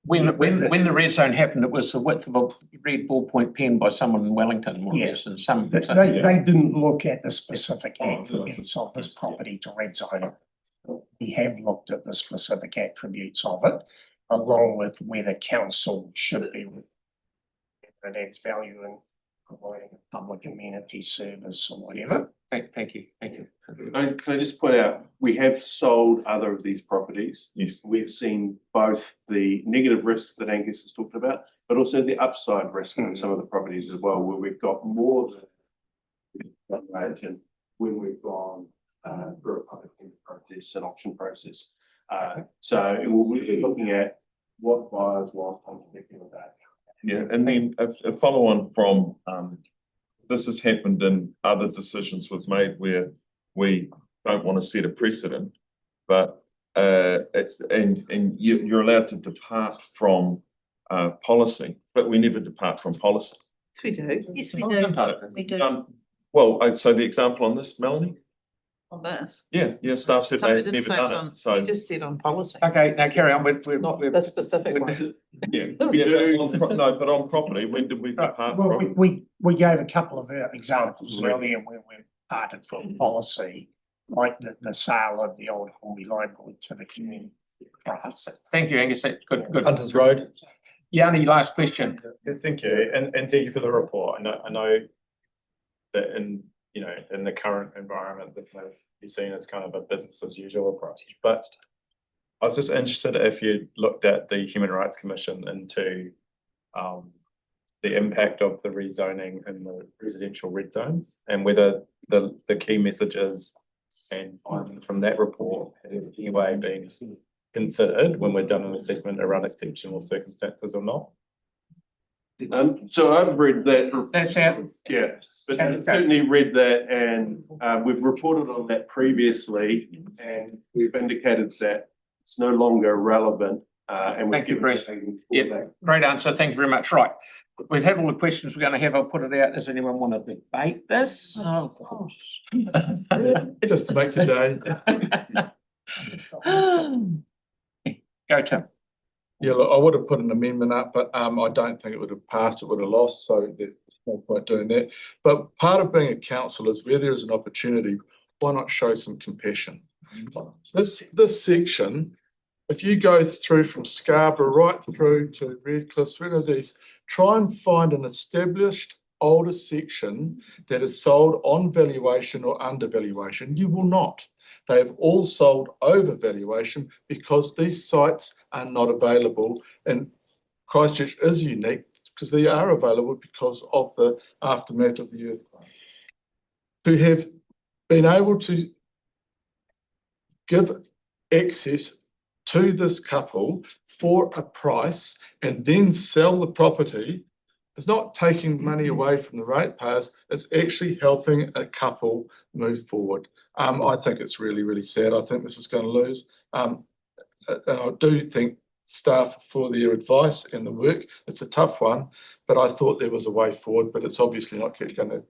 When the red zone happened, it was the width of a red ballpoint pen by someone in Wellington, more or less, and some. They didn't look at the specific attributes of this property to red zone. We have looked at the specific attributes of it, along with whether council should be. It adds value in providing a public amenity service or whatever. Thank you. Can I just point out, we have sold other of these properties. Yes. We've seen both the negative risks that Angus has talked about, but also the upside risk in some of the properties as well, where we've got more than when we've gone through a public tender process, an auction process. So we'll be looking at what buyers want on particular days. Yeah, and then a follow on from this has happened in other decisions was made where we don't want to set a precedent, but it's and you're allowed to depart from policy, but we never depart from policy. Yes, we do. Yes, we do. We do. Well, so the example on this, Melanie? On this? Yeah, staff said they've never done it, so. You just said on policy. Okay, now carry on. We're not the specific one. Yeah, no, but on property, when did we depart Well, from? we gave a couple of examples earlier where we parted from policy, like the sale of the old Hornby Library to the community trust. Thank you, Angus. That's good. Hunters Road. Yanni, last question. Thank you, and thank you for the report. I know that in the current environment that may be seen as kind of a business as usual approach, but I was just interested if you looked at the Human Rights Commission into the impact of the rezoning in the residential red zones, and whether the key message is And from that report, has anyway been considered when we've done an assessment around exceptional circumstances or not? So I've read that. That's out. Yeah, but I've certainly read that, and we've reported on that previously, and we've indicated that it's no longer relevant. And Thank you, Chris. Yeah, great answer. Thank you very much. Right. We've had all the questions we're going to have. I'll put it out. Does anyone want to debate this? Oh, gosh. Just to make today. Go, Tim. Yeah, look, I would have put an amendment up, but I don't think it would have passed, it would have lost, so there's no point doing that. But part of being a council is where there is an opportunity, why not show some compassion? This section, if you go through from Scarborough right through to Redcliffe, through these, try and find an established older section that is sold on valuation or under valuation. You will not. They have all sold over valuation because these sites are not available. And Christchurch is unique because they are available because of the aftermath of the earthquake. To have been able to give access to this couple for a price and then sell the property is not taking money away from the ratepayers, it's actually helping a couple move forward. I think it's really, really sad. I think this is going to lose. And I do thank staff for their advice and the work. It's a tough one, but I thought there was a way forward, but it's obviously not going to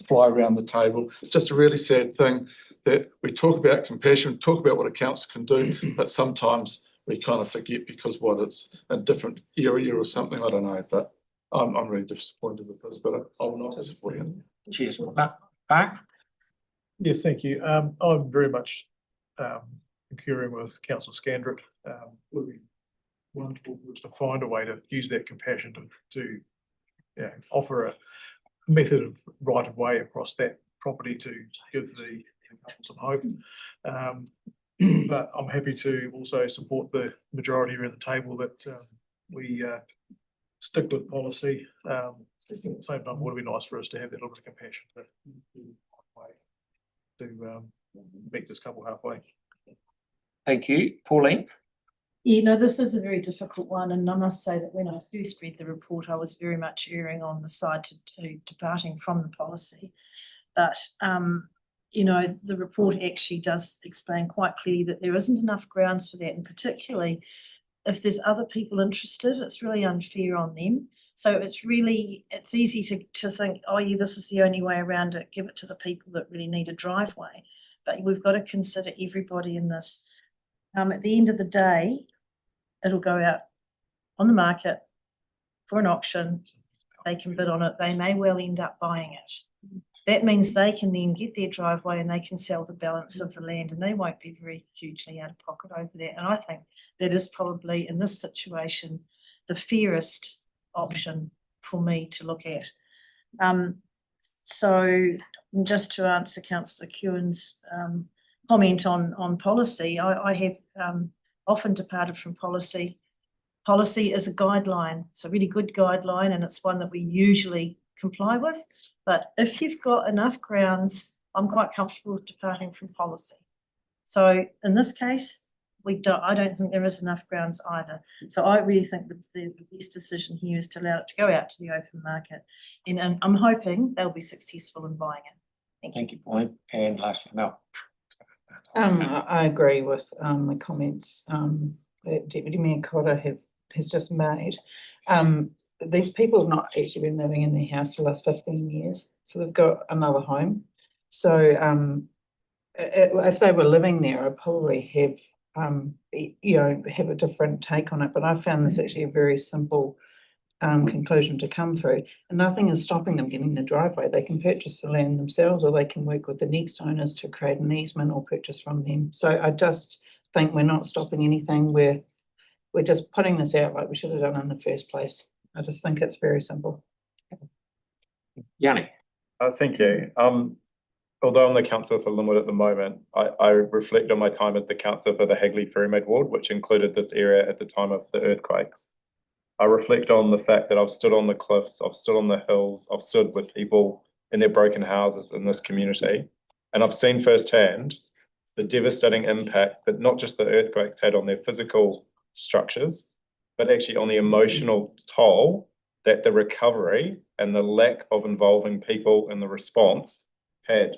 fly around the table. It's just a really sad thing that we talk about compassion, talk about what a council can do, but sometimes we kind of forget because it's a different area or something, I don't know, but I'm really disappointed with this, but I will not support him. Cheers. Mark? Yes, thank you. I'm very much concurring with Councillor Scandrett. It would be wonderful to find a way to use that compassion to offer a method of right of way across that property to give the couple some hope. But I'm happy to also support the majority around the table that we stick with policy. At the same time, it would be nice for us to have that little bit of compassion to meet this couple halfway. Thank you. Pauline? Yeah, no, this is a very difficult one, and I must say that when I first read the report, I was very much erring on the side to departing from the policy. But the report actually does explain quite clearly that there isn't enough grounds for that, and particularly if there's other people interested, it's really unfair on them. So it's easy to think, oh yeah, this is the only way around it, give it to the people that really need a driveway. But we've got to consider everybody in this. At the end of the day, it'll go out on the market for an auction. They can bid on it. They may well end up buying it. That means they can then get their driveway and they can sell the balance of the land, and they won't be very hugely out of pocket over that. And I think that is probably, in this situation, the fairest option for me to look at. So just to answer Councillor Kewen's comment on policy, I have often departed from policy. Policy is a guideline. It's a really good guideline, and it's one that we usually comply with. But if you've got enough grounds, I'm quite comfortable with departing from policy. So in this case, I don't think there is enough grounds either. So I really think the best decision here is to allow it to go out to the open market, and I'm hoping they'll be successful in buying it. Thank you, Pauline. And lastly, Mel. I agree with the comments that Deputy Mayor Cotter has just made. These people have not actually been living in their house for the last 15 years, so they've got another home. So if they were living there, I'd probably have a different take on it. But I found this actually a very simple conclusion to come through, and nothing is stopping them getting the driveway. They can purchase the land themselves, or they can work with the next owners to create an easement or purchase from them. So I just think we're not stopping anything. We're just putting this out like we should have done in the first place. I just think it's very simple. Yanni. Thank you. Although I'm the councillor for Linwood at the moment, I reflect on my time at the council for the Hagley Ferrymead ward, which included this area at the time of the earthquakes. I reflect on the fact that I've stood on the cliffs, I've stood on the hills, I've stood with people in their broken houses in this community, and I've seen firsthand the devastating impact that not just the earthquakes had on their physical structures, but actually on the emotional toll that the recovery and the lack of involving people in the response had.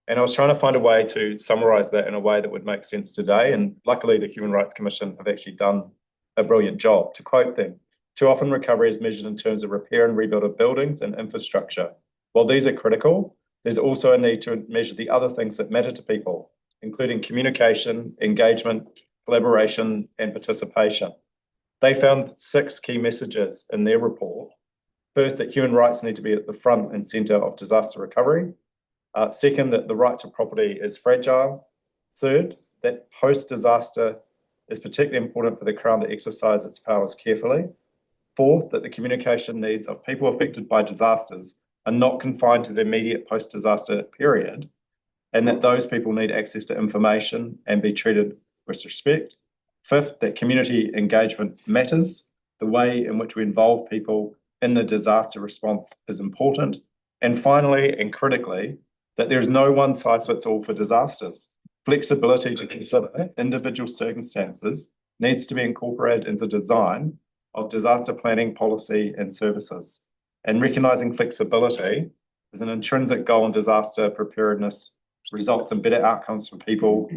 And I was trying to find a way to summarize that in a way that would make sense today. And luckily, the Human Rights Commission have actually done a brilliant job. To quote them, too often recovery is measured in terms of repair and rebuild of buildings and infrastructure. While these are critical, there's also a need to measure the other things that matter to people, including communication, engagement, collaboration, and participation. They found 6 key messages in their report. First, that human rights need to be at the front and centre of disaster recovery. Second, that the right to property is fragile. Third, that post-disaster is particularly important for the Crown to exercise its powers carefully. Fourth, that the communication needs of people affected by disasters are not confined to the immediate post-disaster period, and that those people need access to information and be treated with respect. Fifth, that community engagement matters. The way in which we involve people in the disaster response is important. And finally, and critically, that there is no one size fits all for disasters. Flexibility to consider individual circumstances needs to be incorporated into design of disaster planning policy and services. And recognising flexibility as an intrinsic goal in disaster preparedness results in better outcomes for people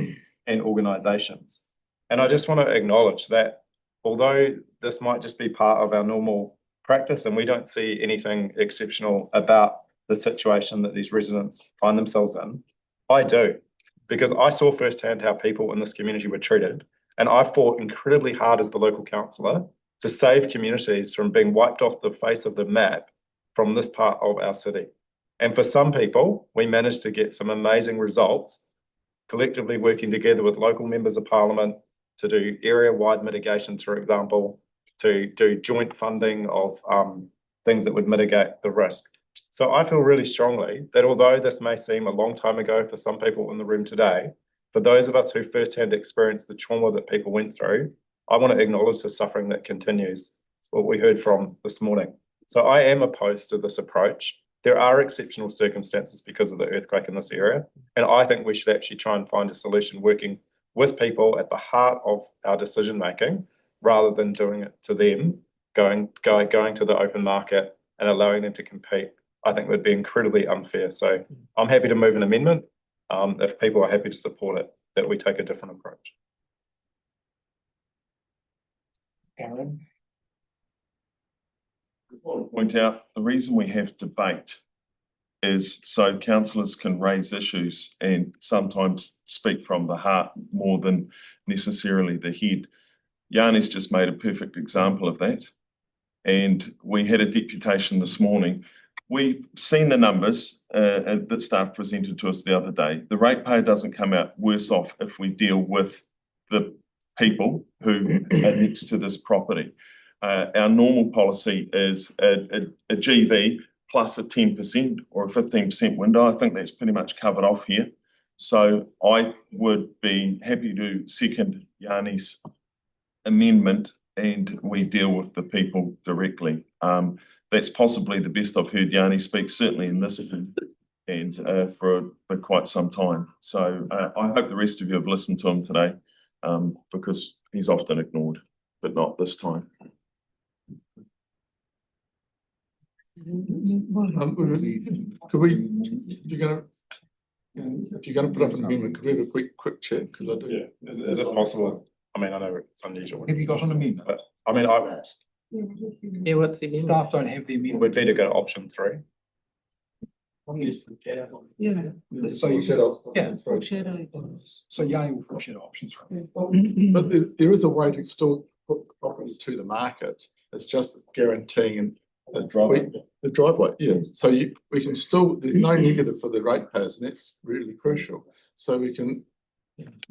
and organisations. And I just want to acknowledge that although this might just be part of our normal practice and we don't see anything exceptional about the situation that these residents find themselves in, I do, because I saw firsthand how people in this community were treated. And I fought incredibly hard as the local councillor to save communities from being wiped off the face of the map from this part of our city. And for some people, we managed to get some amazing results, collectively working together with local members of parliament to do area-wide mitigations, for example, to do joint funding of things that would mitigate the risk. So I feel really strongly that although this may seem a long time ago for some people in the room today, for those of us who firsthand experienced the trauma that people went through, I want to acknowledge the suffering that continues, what we heard from this morning. So I am opposed to this approach. There are exceptional circumstances because of the earthquake in this area, and I think we should actually try and find a solution working with people at the heart of our decision making, rather than doing it to them, going to the open market and allowing them to compete. I think would be incredibly unfair. So I'm happy to move an amendment if people are happy to support it, that we take a different approach. Aaron? I want to point out the reason we have debate is so councillors can raise issues and sometimes speak from the heart more than necessarily the head. Yanni's just made a perfect example of that. And we had a deputation this morning. We've seen the numbers that staff presented to us the other day. The ratepayer doesn't come out worse off if we deal with the people who are next to this property. Our normal policy is a GV plus a 10% or a 15% window. I think that's pretty much covered off here. So I would be happy to second Yanni's amendment and we deal with the people directly. That's possibly the best I've heard Yanni speak, certainly in this and for quite some time. So I hope the rest of you have listened to him today because he's often ignored, but not this time. Could we, if you're gonna put up an amendment, could we have a quick check? Because I do. Yeah, is it possible? I mean, I know it's unusual. Have you got an amendment? But I mean, Yeah, what's the amendment? Staff don't have the amendment. we'd need to go to option 3. Yeah. So you said, yeah. So Yanni will foreshadow option 3. But there is a way to still put the property to the market. It's just guaranteeing the driveway. Yeah. So we can still, there's no negative for the ratepayers, and that's really crucial. So we can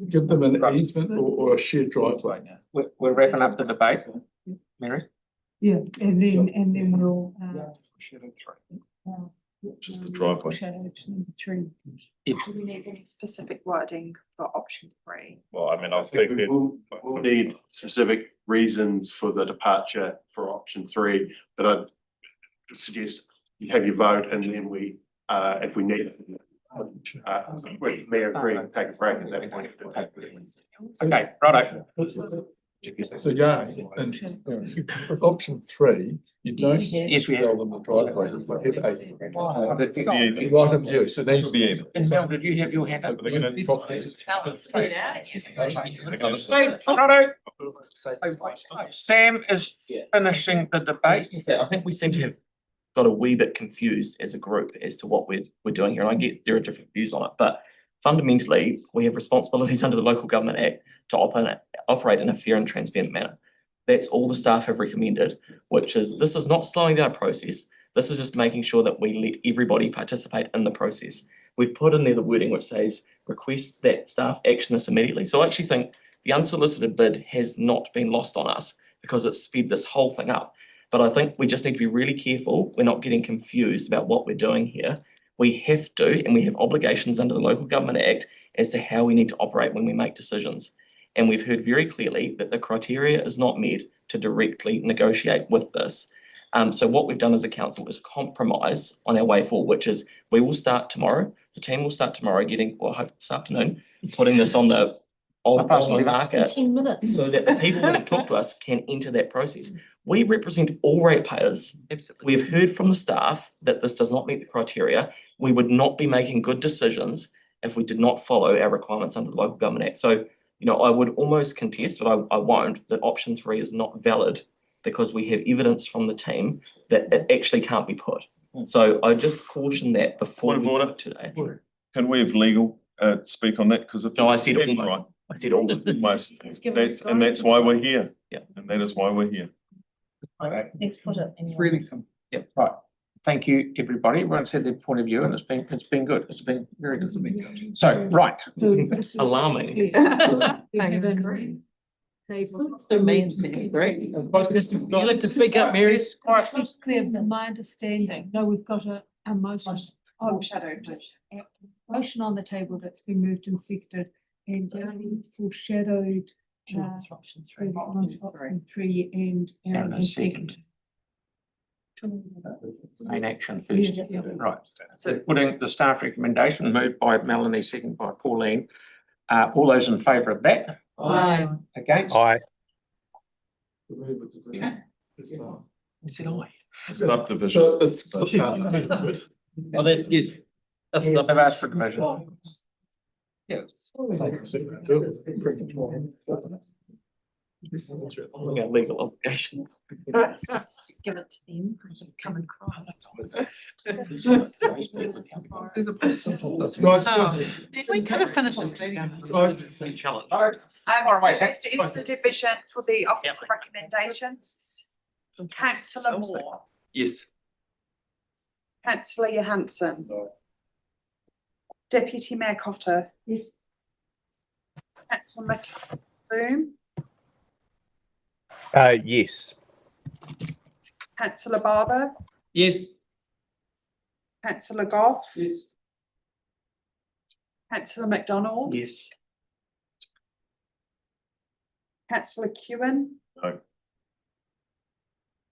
give them an easement or a shared driveway now. We're wrapping up the debate, Mary. Yeah, and then we'll Foreshadow 3. Just the driveway. foreshadow to number 3. Do we need any specific wording for option 3? Well, I mean, I'll see. We'll need specific reasons for the departure for option 3, but I'd suggest you have your vote and then we, if we need it, With Mayor agreeing to take a break at that point. Okay, righto. So yeah, and with option 3, you don't Yes, we have. sell them the driveway. You have a right of use. It needs to be even. And Mel, did you have your hand up? Righto. Sam is finishing the debate. I think we seem to have got a wee bit confused as a group as to what we're doing here. And I get there are different views on it, but fundamentally, we have responsibilities under the Local Government Act to operate in a fair and transparent manner. That's all the staff have recommended, which is this is not slowing down a process. This is just making sure that we let everybody participate in the process. We've put in there the wording which says request that staff action this immediately. So I actually think the unsolicited bid has not been lost on us because it's sped this whole thing up. But I think we just need to be really careful. We're not getting confused about what we're doing here. We have to, and we have obligations under the Local Government Act as to how we need to operate when we make decisions. And we've heard very clearly that the criteria is not met to directly negotiate with this. So what we've done as a council is compromise on our way forward, which is we will start tomorrow. The team will start tomorrow I hope this afternoon, putting this on the market 10 minutes. so that the people that have talked to us can enter that process. We represent all ratepayers. Absolutely. We've heard from the staff that this does not meet the criteria. We would not be making good decisions if we did not follow our requirements under the Local Government Act. So, I would almost contest, but I won't, that option 3 is not valid because we have evidence from the team that it actually can't be put. So I just caution that before we vote today. Can we have legal speak on that? Because No, I said almost. right. I said all. Almost. give it a That's why we're here. Yeah. And that is why we're here. Let's put it. It's really simple. Yep, right. Thank you, everybody. Everyone's had their point of view and it's been good. It's been very good. So, right. Alarming. It's been me and Cindy, great. You like to speak up, Mary? It's not clear from my understanding. No, we've got a motion. Motion on the table that's been moved and seconded and Janine's foreshadowed. Option 3. Option 3 and Aaron has seconded. Main action first. Yeah, yeah. Right. So putting the staff recommendation moved by Melanie, seconded by Pauline. All those in favour of that? Aye. Against? Aye. Said aye. Subdivision. So it's. Oh, that's good. That's I've the. asked for division. Yes. We got legal obligations. Just give it to them, come and cry. We could have finished this meeting. Challenge. It's the division for the office of recommendations. Councillor Moore, Yes. Councillor Johansson. Deputy Mayor Cotter. Yes. Councillor McZoom. Yes. Councillor Barber. Yes. Councillor Goff. Yes. Councillor MacDonald. Yes. Councillor Kewen. No.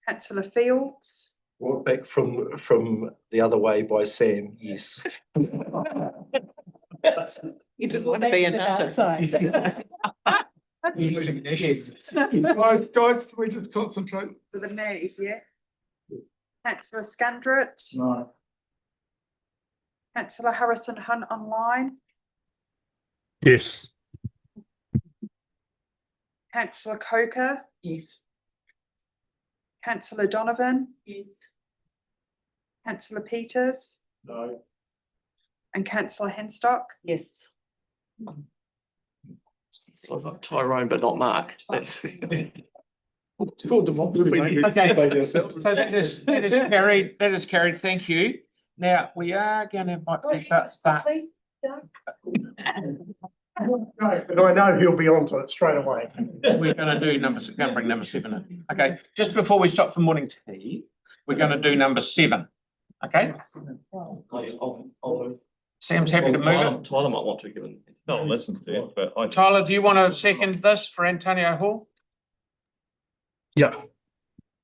Councillor Fields. Brought back from the other way by Sam, yes. You didn't want to be another. Guys, can we just concentrate? To the nave, yeah. Councillor Scandrett. No. Councillor Harrison Hunt online. Yes. Councillor Coker. Yes. Councillor Donovan. Yes. Councillor Peters. No. And Councillor Henstock. Yes. So I've got Tyrone, but not Mark. That's. It's called democracy. Okay. So that is carried. That is carried. Thank you. Now we are going to invite people, but But I know he'll be onto it straight away. we're going to do going to bring number 7 in. Okay. Just before we stop for morning tea, we're going to do number 7. Okay. Sam's happy to move it. Tyler might want to give it. No, listen to that, but I. Tyler, do you want to second this for Antonio Hall? Yeah.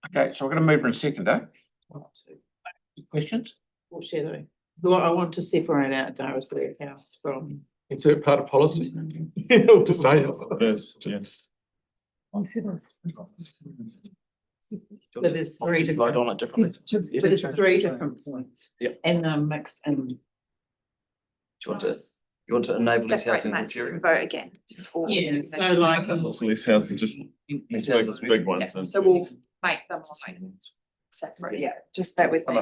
Okay, so we're going to move and second, Questions? Foreshadowing. Well, I want to separate out Daresbury House from. Is it part of policy? To say it. It is, yes. But there's three Slide different. on it differently. But it's three different points. Yep. And they're mixed in. Do you want to enable these Separate housing them out so you criteria? can vote against. or- Yeah, so like. So these houses just, these big ones. Yeah, so we'll make them like separate, yeah, just bear with me.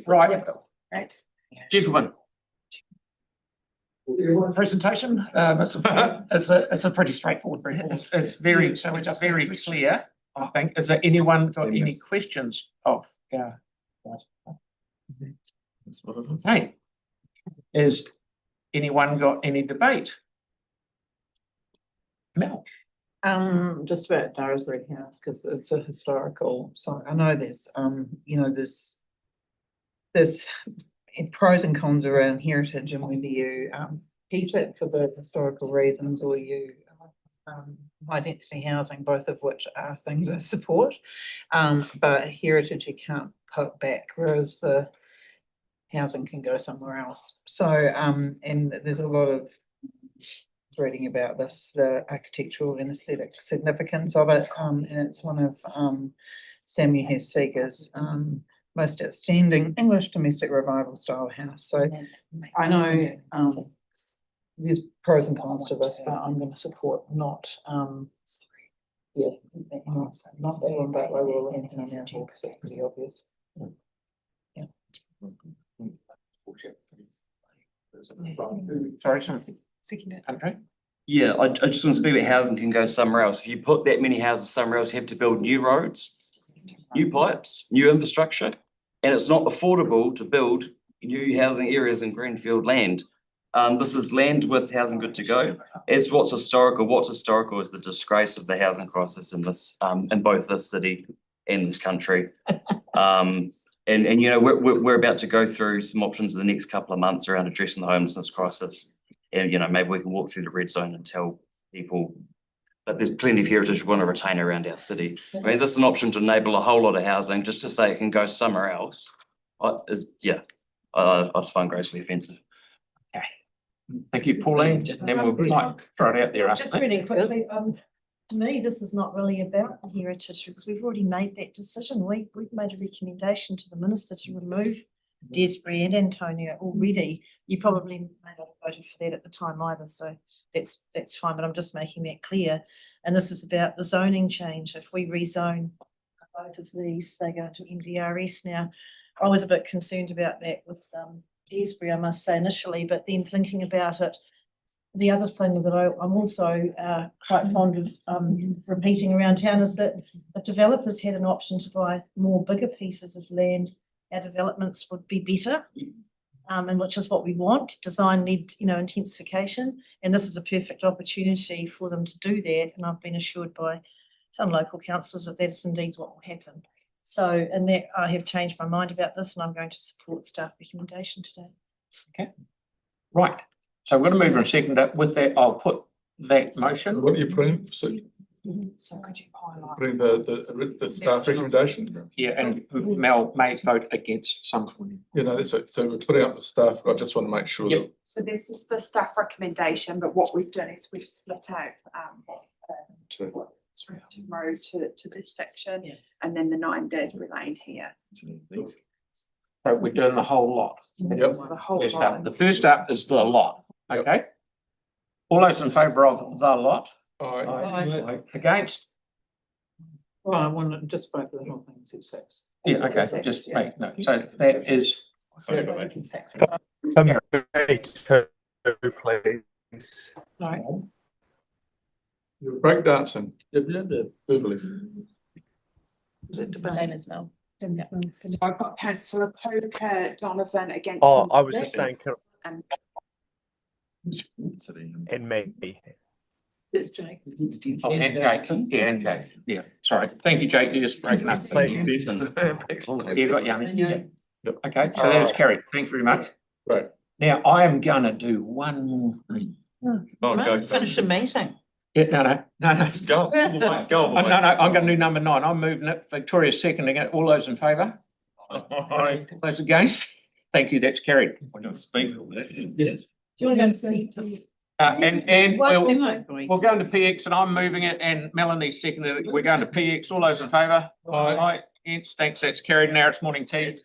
Right, Right. gentlemen. Presentation, it's a pretty straightforward report. It's very clear, I think. Is there anyone got any questions of our? Hey, is anyone got any debate? Mel? Just about Daresbury House, because it's a historical site. I know there's, you know, there's pros and cons around heritage, and whether you keep it for the historical reasons or you high density housing, both of which are things I support. But heritage you can't put back, whereas the housing can go somewhere else. So and there's a lot of reading about this, the architectural and aesthetic significance of it, and it's one of Samuel Hess Seeger's most outstanding English domestic revival style house. So I know there's pros and cons to this, but I'm going to support not not that one, but I will anything on that because it's pretty obvious. Yeah. Sorry, something. Okay. Yeah, I just want to speak about housing can go somewhere else. If you put that many houses somewhere else, you have to build new roads, new pipes, new infrastructure, and it's not affordable to build new housing areas in greenfield land. This is land with housing good to go. As what's historical is the disgrace of the housing crisis in this, in both this city and this country. And you know, we're about to go through some options in the next couple of months around addressing the homelessness crisis. And, you know, maybe we can walk through the red zone and tell people that there's plenty of heritage we want to retain around our city. I mean, this is an option to enable a whole lot of housing, just to say it can go somewhere else. I just find grossly offensive. Okay. Thank you, Pauline. Then we'll might throw it out there. Just really quickly, to me, this is not really about the heritage because we've already made that decision. We've made a recommendation to the minister to remove Desbury and Antonia already. You probably may not have voted for that at the time either, so that's fine, but I'm just making that clear. And this is about the zoning change. If we rezone both of these, they go into MDRS now. I was a bit concerned about that with Desbury, I must say initially, but then thinking about it, the other thing that I'm also quite fond of repeating around town is that if developers had an option to buy more bigger pieces of land, our developments would be better, and which is what we want. Design-led, you know, intensification, and this is a perfect opportunity for them to do that. And I've been assured by some local councillors that is indeed what will happen. So, and that I have changed my mind about this, and I'm going to support staff recommendation today. Okay, right. So I'm going to move and second it. With that, I'll put that motion. What are you putting? So could you highlight? Putting the staff recommendation? Yeah, and Mel may vote against some. You know, so we're putting up the staff. I just want to make sure that. So this is the staff recommendation, but what we've done is we've split out road to this section, and then the 9 Desbury Lane here. So we're doing the whole lot. Yep. The whole First lot. up, the first up is the lot. Okay. All those in favour of the lot? Aye. Against? Well, I want to just vote for the whole thing, except 6. Yeah, okay, just make note. So that is. Please. Right. You're breakdancing. Verbally. Is it name is Mel? So I've got councillor Poker Donovan against. Oh, I was just saying. And And me. it's Jake. Oh, and Jake, and Jake, yeah, sorry, thank you, Jake, you're just breaking up. You got Yanni? Yep. Okay, so that is carried, thank you very much. Right. Now, I am gonna do one more thing. Finish the meeting. Yeah, no. Go. No, I'm gonna do number 9, I'm moving it, Victoria's seconding it, all those in favour? Those against? Thank you, that's carried. I'm gonna speak on that. Yeah. Do you want to go to? And One we'll thing. we'll go into PX and I'm moving it and Melanie seconded it. We're going to PX. All those in favour? Aye. Against, thanks, that's carried. Now it's morning tea.